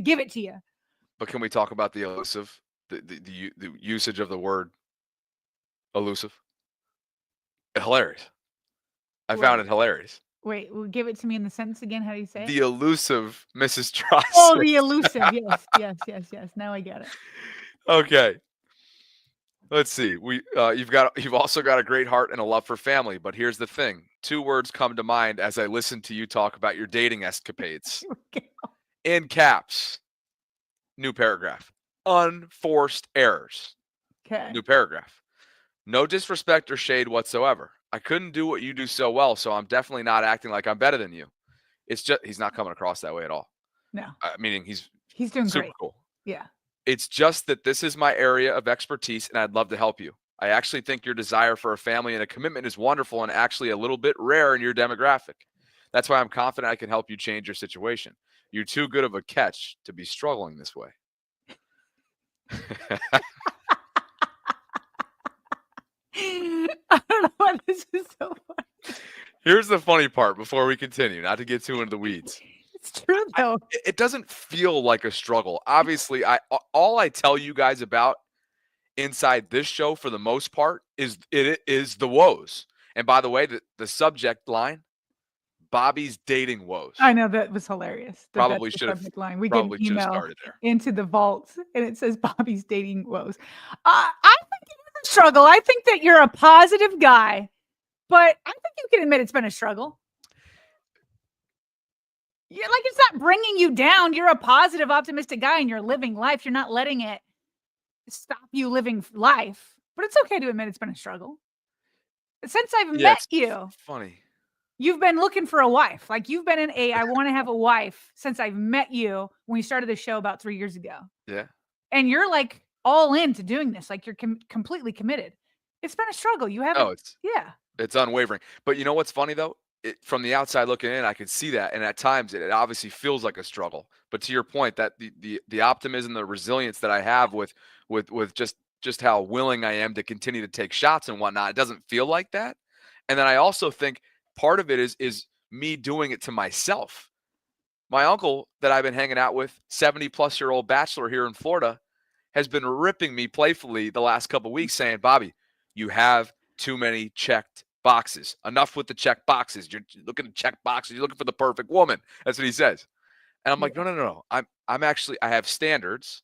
give it to you. But can we talk about the elusive, the usage of the word elusive? Hilarious. I found it hilarious. Wait, give it to me in the sentence again. How do you say it? The elusive Mrs. Tross. Oh, the elusive. Yes. Now I get it. Okay. Let's see. You've also got a great heart and a love for family, but here's the thing. 2 words come to mind as I listen to you talk about your dating escapades. In caps. New paragraph. Unforced errors. Okay. New paragraph. No disrespect or shade whatsoever. I couldn't do what you do so well, so I'm definitely not acting like I'm better than you. It's just he's not coming across that way at all. No. Meaning he's doing super great. cool. Yeah. It's just that this is my area of expertise, and I'd love to help you. I actually think your desire for a family and a commitment is wonderful and actually a little bit rare in your demographic. That's why I'm confident I can help you change your situation. You're too good of a catch to be struggling this way. I don't know why this is so funny. Here's the funny part before we continue, not to get too into the weeds. It's true, though. It doesn't feel like a struggle. Obviously, all I tell you guys about inside this show for the most part is the woes. And by the way, the subject line, Bobby's dating woes. I know, that was hilarious. Probably should have We get an email started there. into the vault, and it says Bobby's dating woes. I think it's a struggle. I think that you're a positive guy, but I think you can admit it's been a struggle. You're like, it's not bringing you down. You're a positive, optimistic guy, and you're living life. You're not letting it stop you living life. But it's okay to admit it's been a struggle. Since I've met you, funny. You've been looking for a wife. Like, you've been I want to have a wife since I've met you when we started the show about 3 years ago. Yeah. And you're like all into doing this. Like, you're completely committed. It's been a struggle. You haven't. It's unwavering. But you know what's funny though? From the outside looking in, I can see that, and at times it obviously feels like a struggle. But to your point, that the optimism, the resilience that I have with just how willing I am to continue to take shots and whatnot, it doesn't feel like that. And then I also think part of it is me doing it to myself. My uncle that I've been hanging out with, 70-plus-year-old bachelor here in Florida, has been ripping me playfully the last couple of weeks, saying, "Bobby, you have too many checked boxes. Enough with the check boxes. You're looking to check boxes. You're looking for the perfect woman." That's what he says. And I'm like, no. I'm actually, I have standards,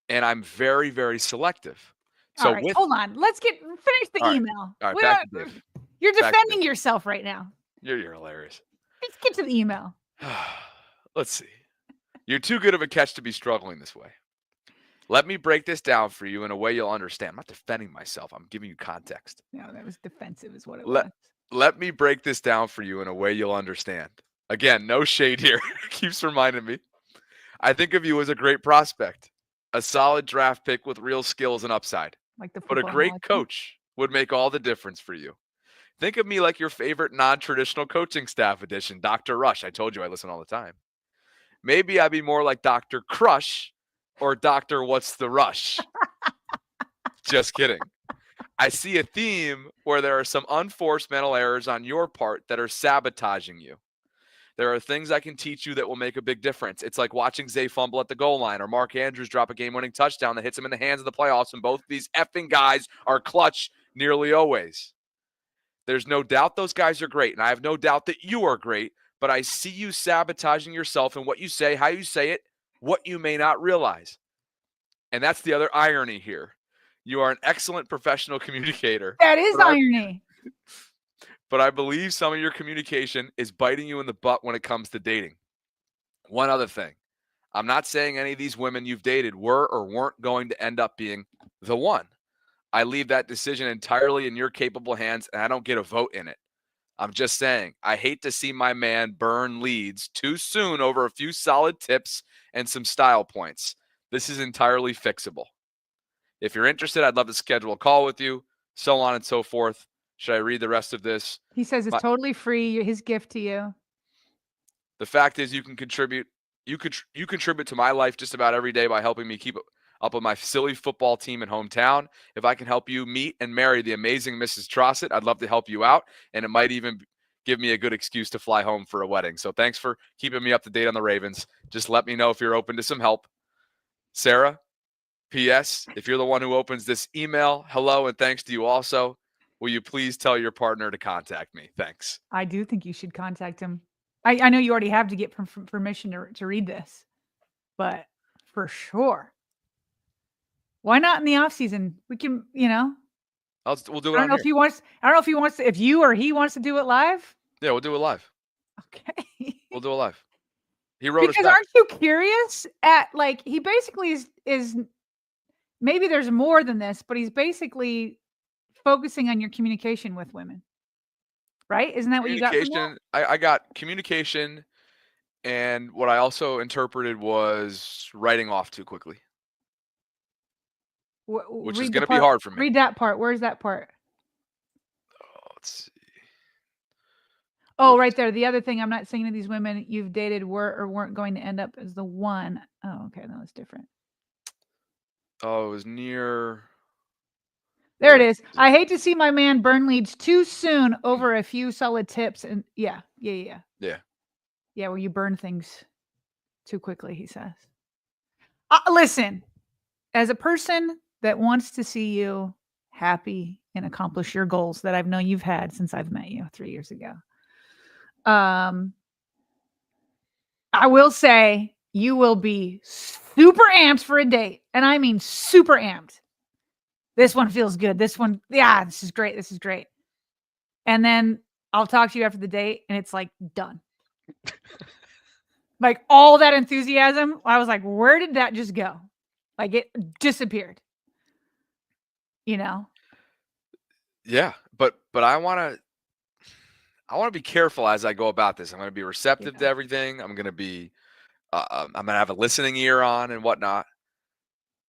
and I'm very, very selective. So all right, hold on. Let's finish the email. All right, back to Dave. You're defending yourself right now. You're hilarious. Let's get to the email. Let's see. You're too good of a catch to be struggling this way. Let me break this down for you in a way you'll understand. I'm not defending myself. I'm giving you context. No, that was defensive is what it was. Let me break this down for you in a way you'll understand. Again, no shade here. Keeps reminding me. I think of you as a great prospect, a solid draft pick with real skills and upside. But a great coach would make all the difference for you. Think of me like your favorite non-traditional coaching staff addition, Dr. Rush. I told you I listen all the time. Maybe I'd be more like Dr. Crush or Dr. What's the Rush? Just kidding. I see a theme where there are some unforced mental errors on your part that are sabotaging you. There are things I can teach you that will make a big difference. It's like watching Zay fumble at the goal line or Mark Andrews drop a game-winning touchdown that hits him in the hands of the playoffs, and both of these effing guys are clutch nearly always. There's no doubt those guys are great, and I have no doubt that you are great, but I see you sabotaging yourself in what you say, how you say it, what you may not realize. And that's the other irony here. You are an excellent professional communicator. That is irony. But I believe some of your communication is biting you in the butt when it comes to dating. One other thing. I'm not saying any of these women you've dated were or weren't going to end up being the one. I leave that decision entirely in your capable hands, and I don't get a vote in it. I'm just saying, I hate to see my man burn leads too soon over a few solid tips and some style points. This is entirely fixable. If you're interested, I'd love to schedule a call with you, so on and so forth. Should I read the rest of this? He says it's totally free. His gift to you. The fact is, you can contribute. You contribute to my life just about every day by helping me keep up with my silly football team and hometown. If I can help you meet and marry the amazing Mrs. Trossett, I'd love to help you out, and it might even give me a good excuse to fly home for a wedding. So thanks for keeping me up to date on the Ravens. Just let me know if you're open to some help. Sarah, P.S. If you're the one who opens this email, hello and thanks to you also. Will you please tell your partner to contact me? Thanks. I do think you should contact him. I know you already have to get permission to read this, but for sure. Why not in the off season? We can, We'll do it I don't on know here. if he wants. I don't know if he wants to, if you or he wants to do it live. Yeah, we'll do it live. Okay. We'll do it live. He wrote Because us back. aren't you curious at he basically is maybe there's more than this, but he's basically focusing on your communication with women. Right? Isn't that what you got from that? I got communication, and what I also interpreted was writing off too quickly, which is going to be hard for me. Read that part. Where's that part? Oh, let's see. Oh, right there. The other thing, I'm not saying that these women you've dated were or weren't going to end up as the one. Oh, okay. No, it's different. Oh, it was near. There it is. I hate to see my man burn leads too soon over a few solid tips. And yeah. Yeah, where you burn things too quickly, he says. Listen, as a person that wants to see you happy and accomplish your goals that I've known you've had since I've met you 3 years ago. I will say you will be super amped for a date. And I mean super amped. This one feels good. This one, yeah, this is great. This is great. And then I'll talk to you after the date and it's like done. Like all that enthusiasm, I was like, where did that just go? Like it disappeared. Yeah, but I want to be careful as I go about this. I'm going to be receptive to everything. I'm going to be I'm going to have a listening ear on and whatnot.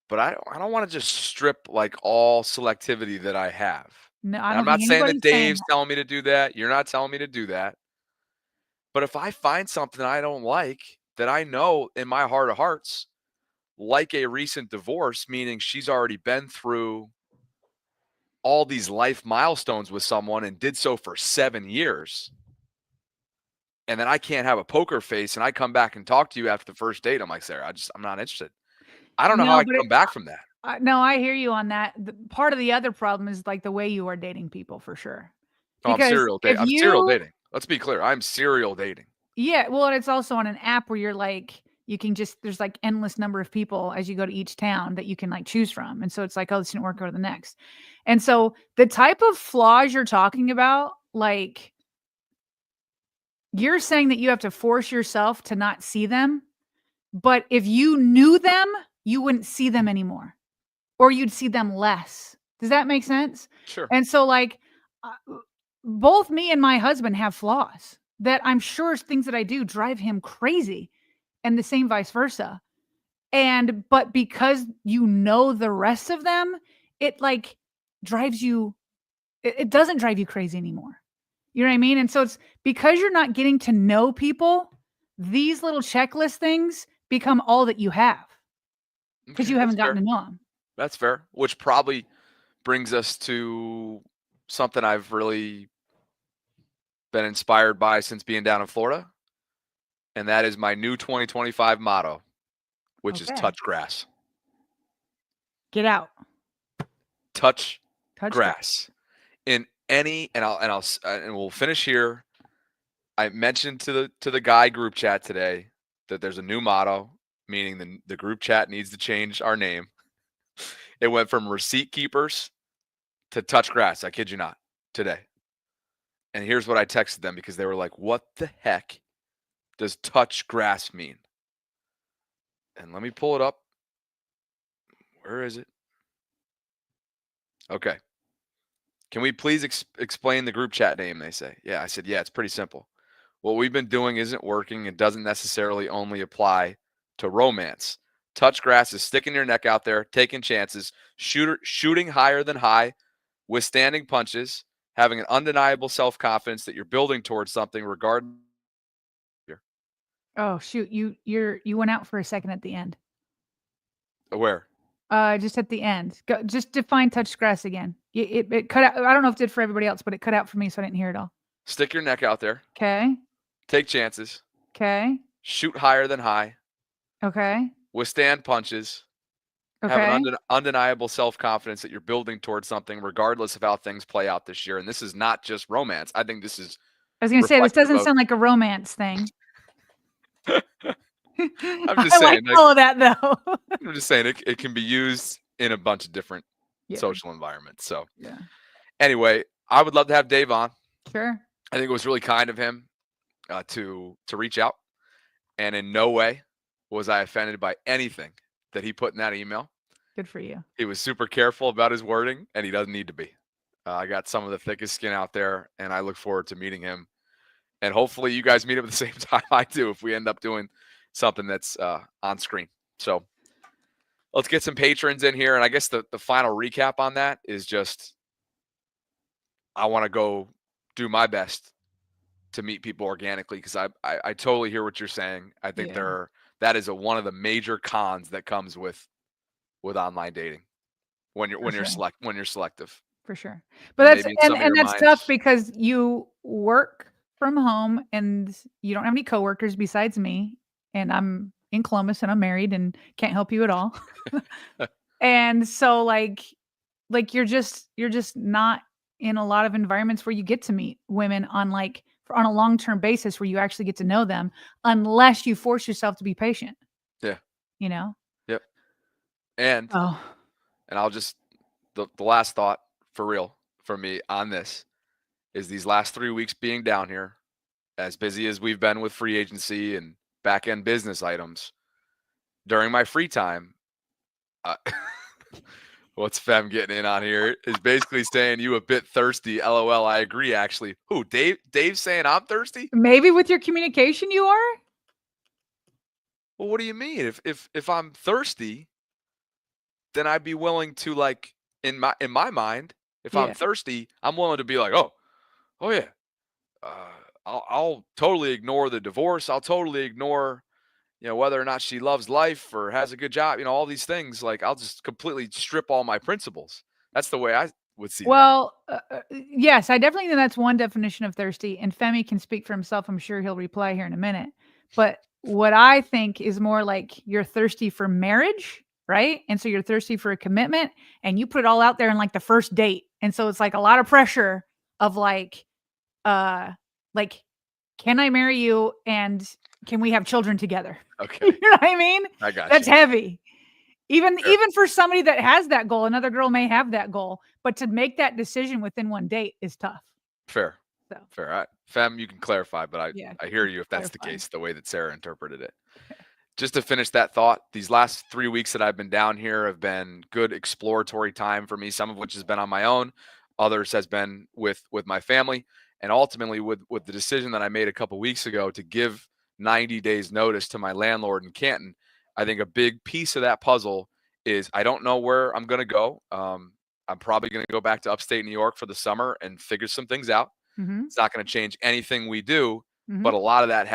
But I don't want to just strip like all selectivity that I have. No, I'm not saying that Dave's telling me to do that. You're not telling me to do that. But if I find something I don't like that I know in my heart of hearts, like a recent divorce, meaning she's already been through all these life milestones with someone and did so for 7 years, and then I can't have a poker face and I come back and talk to you after the first date, I'm like, Sarah, I'm not interested. I don't know how I can come back from that. No, I hear you on that. Part of the other problem is like the way you are dating people for sure. Oh, I'm serial dating. Let's be clear. I'm serial dating. Yeah. Well, and it's also on an app where you're like, there's like endless number of people as you go to each town that you can like choose from. And so it's like, oh, this didn't work, go to the next. And so the type of flaws you're talking about, like you're saying that you have to force yourself to not see them. But if you knew them, you wouldn't see them anymore, or you'd see them less. Does that make sense? Sure. And so like both me and my husband have flaws that I'm sure things that I do drive him crazy, and the same vice versa. But because you know the rest of them, it like drives you, it doesn't drive you crazy anymore. You know what I mean? And so it's because you're not getting to know people, these little checklist things become all that you have because you haven't gotten to know them. That's fair, which probably brings us to something I've really been inspired by since being down in Florida, and that is my new 2025 motto, which is touch grass. Get out. Touch grass. In any, and we'll finish here. I mentioned to the guy group chat today that there's a new motto, meaning the group chat needs to change our name. It went from receipt keepers to touch grass. I kid you not, today. And here's what I texted them because they were like, what the heck does touch grass mean? And let me pull it up. Where is it? Okay. Can we please explain the group chat name, they say. Yeah, I said, yeah, it's pretty simple. What we've been doing isn't working. It doesn't necessarily only apply to romance. touch grass is sticking your neck out there, taking chances, shooting higher than high, withstanding punches, having an undeniable self-confidence that you're building towards something regardless. Oh shoot, you went out for a second at the end. Where? Just at the end. Go, just define touch grass again. It cut out. I don't know if it did for everybody else, but it cut out for me, so I didn't hear it all. Stick your neck out there, Okay. take chances, Okay. shoot higher than high, Okay. withstand punches, have Okay. an undeniable self-confidence that you're building towards something regardless of how things play out this year. And this is not just romance. I think this is I was gonna say this reflective doesn't of sound like a romance thing. I'm just I like saying, like, all of that though. I'm just saying it can be used in a bunch of different Yeah. social environments. So Yeah. anyway, I would love to have Dave on. Sure. I think it was really kind of him to reach out, and in no way was I offended by anything that he put in that email. Good for you. He was super careful about his wording, and he doesn't need to be. I got some of the thickest skin out there, and I look forward to meeting him. And hopefully, you guys meet him at the same time I do if we end up doing something that's on screen. So let's get some patrons in here. And I guess the final recap on that is just I want to go do my best to meet people organically because I totally hear what you're saying. I think Yeah. that is one of the major cons that comes with online dating when For sure. when you're selective. For sure. But And that's maybe in some of your that's tough minds, because you work from home and you don't have any coworkers besides me, and I'm in Columbus and I'm married and can't help you at all. And so you're just not in a lot of environments where you get to meet women on on a long-term basis where you actually get to know them unless you force yourself to be patient, yeah, you know? yep. And Oh, I'll just the last thought for real for me on this is these last 3 weeks being down here, as busy as we've been with free agency and back end business items, during my free time, uh, what's Fem getting in on here is basically saying you a bit thirsty. LOL. I agree. Actually, who Dave's saying I'm thirsty. maybe with your communication you are? Well, what do you mean? If I'm thirsty, then I'd be willing to like in my mind. If I'm Yeah. thirsty, I'm willing to be like, oh yeah, uh, I'll totally ignore the divorce. I'll totally ignore, whether or not she loves life or has a good job. All these things. Like I'll just completely strip all my principles. That's the way I would see that. Well, yes, I definitely think that's one definition of thirsty, and Femi can speak for himself. I'm sure he'll reply here in a minute. But what I think is more like you're thirsty for marriage, right? And so you're thirsty for a commitment, and you put it all out there in like the first date. And so it's like a lot of pressure of uh, like, can I marry you and can we have children together? Okay, You know what I mean? I got That's you. heavy. Even Fair, even for somebody that has that goal, another girl may have that goal, but to make that decision within one date is tough. fair, So, fair. Fem, you can clarify, but yeah, I hear you you can if that's the clarify. case, the way that Sarah interpreted it. Just to finish that thought, these last 3 weeks that I've been down here have been good exploratory time for me, some of which has been on my own, others has been with my family, and ultimately with the decision that I made a couple weeks ago to give 90 days notice to my landlord in Canton. I think a big piece of that puzzle is I don't know where I'm going to go. I'm probably going to go back to upstate New York for the summer and figure some things out. Mhm, It's not going to change anything we do, mhm. but a lot of that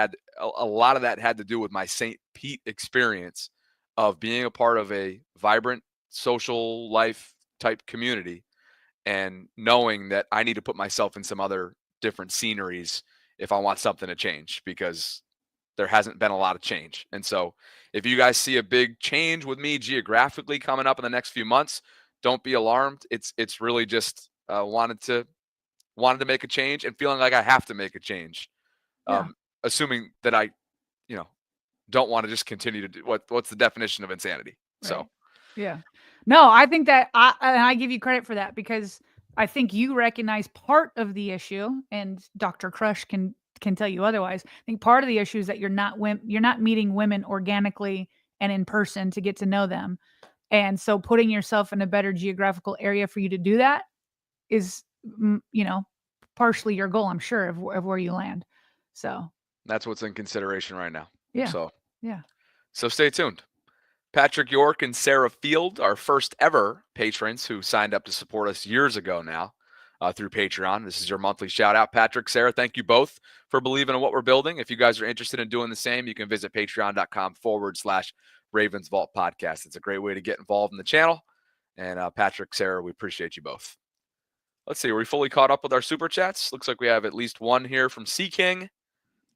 had to do with my St. Pete experience of being a part of a vibrant social life type community and knowing that I need to put myself in some other different sceneries if I want something to change because there hasn't been a lot of change. And so if you guys see a big change with me geographically coming up in the next few months, don't be alarmed. It's really just wanted to make a change and feeling like I have to make a change, Yeah, assuming that I, you know, don't want to just continue to do what's the definition of insanity. So right. Yeah. No, I think that I give you credit for that because I think you recognize part of the issue, and Dr. Crush can tell you otherwise. I think part of the issue is that you're not meeting women organically and in person to get to know them. And so putting yourself in a better geographical area for you to do that is, partially your goal, I'm sure, of where you land. So, that's what's in consideration right now. yeah. So Yeah. stay tuned. Patrick York and Sarah Field, our first ever patrons who signed up to support us years ago now through Patreon. This is your monthly shout out. Patrick, Sarah, thank you both for believing in what we're building. If you guys are interested in doing the same, you can visit patreon.com/RavensVault podcast. It's a great way to get involved in the channel. And Patrick, Sarah, we appreciate you both. Let's see. Are we fully caught up with our super chats? Looks like we have at least one here from C King.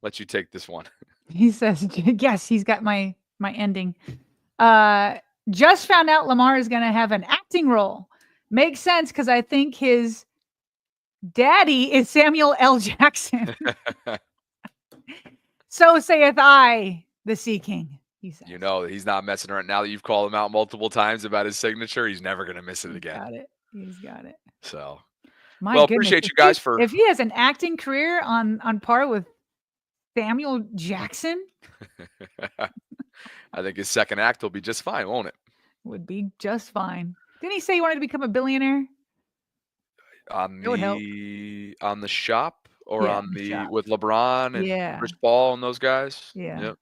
Let you take this one. He says, yes, he's got my ending. Just found out Lamar is going to have an acting role. Makes sense because I think his daddy is Samuel L. Jackson. So saith I, the Sea King, he says. You know, he's not messing around. Now that you've called him out multiple times about his signature, he's never going to miss it again. Got it. He's got it. So, well, appreciate you guys for. If he has an acting career on par with Samuel Jackson, I think his second act will be just fine, won't it? Would be just fine. Didn't he say he wanted to become a billionaire? On the shop or on the shop with LeBron and Rich Paul and those guys? Yeah.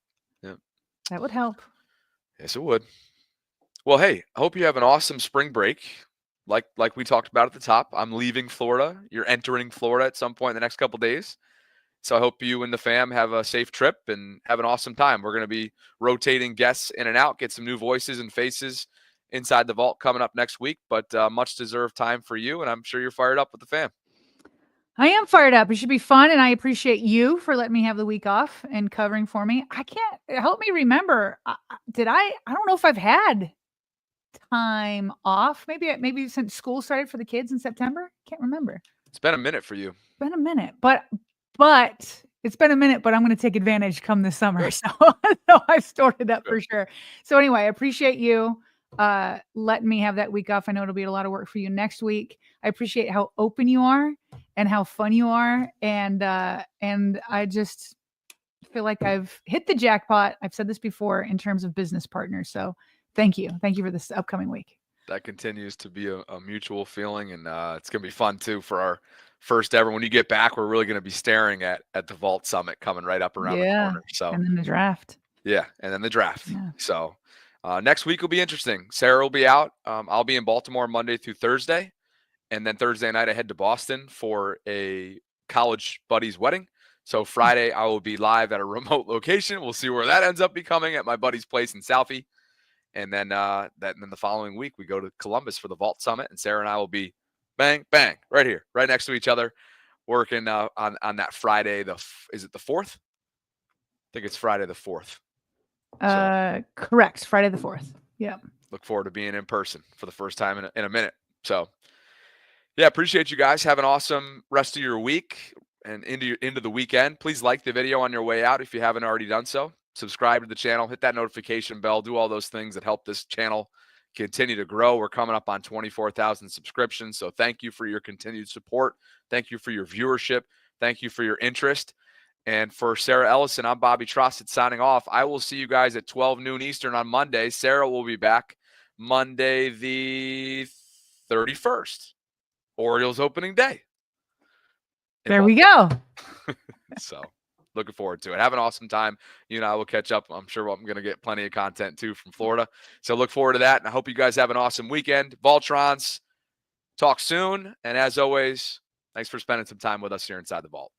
Yep. That would help. Yes, it would. Well, hey, I hope you have an awesome spring break. Like we talked about at the top, I'm leaving Florida. You're entering Florida at some point in the next couple of days. So I hope you and the fam have a safe trip and have an awesome time. We're going to be rotating guests in and out, get some new voices and faces inside the vault coming up next week, but much deserved time for you. And I'm sure you're fired up with the fam. I am fired up. It should be fun. And I appreciate you for letting me have the week off and covering for me. Help me remember. I don't know if I've had time off. Maybe since school started for the kids in September. Can't remember. It's been a minute for you. It's been a minute, but it's been a minute, but I'm going to take advantage come this summer. So I've stored it up for sure. So anyway, I appreciate you letting me have that week off. I know it'll be a lot of work for you next week. I appreciate how open you are and how fun you are. And I just feel like I've hit the jackpot. I've said this before in terms of business partners. So thank you. Thank you for this upcoming week. That continues to be a mutual feeling. And it's going to be fun too for our first ever. When you get back, we're really going to be staring at the Vault Summit coming right up around the corner. So and then the draft. Yeah. And then the draft. Yeah. So next week will be interesting. Sarah will be out. I'll be in Baltimore Monday through Thursday. And then Thursday night, I head to Boston for a college buddy's wedding. So Friday, I will be live at a remote location. We'll see where that ends up becoming at my buddy's place in Southie. And then the following week, we go to Columbus for the Vault Summit. And Sarah and I will be bang, bang, right here, right next to each other, working on that Friday. Is it the 4th? I think it's Friday the 4th. Correct. Friday the 4th. Yeah. Look forward to being in person for the first time in a minute. So, yeah, appreciate you guys. Have an awesome rest of your week and into the weekend. Please like the video on your way out if you haven't already done so. Subscribe to the channel, hit that notification bell, do all those things that help this channel continue to grow. We're coming up on 24,000 subscriptions. So thank you for your continued support. Thank you for your viewership. Thank you for your interest. And for Sarah Ellison, I'm Bobby Trosted signing off. I will see you guys at 12 noon Eastern on Monday. Sarah will be back Monday the 31st, Orioles opening day. There we go. So looking forward to it. Have an awesome time. You and I will catch up. I'm sure I'm going to get plenty of content too from Florida. So look forward to that. And I hope you guys have an awesome weekend. Voltrons, talk soon. And as always, thanks for spending some time with us here inside the vault.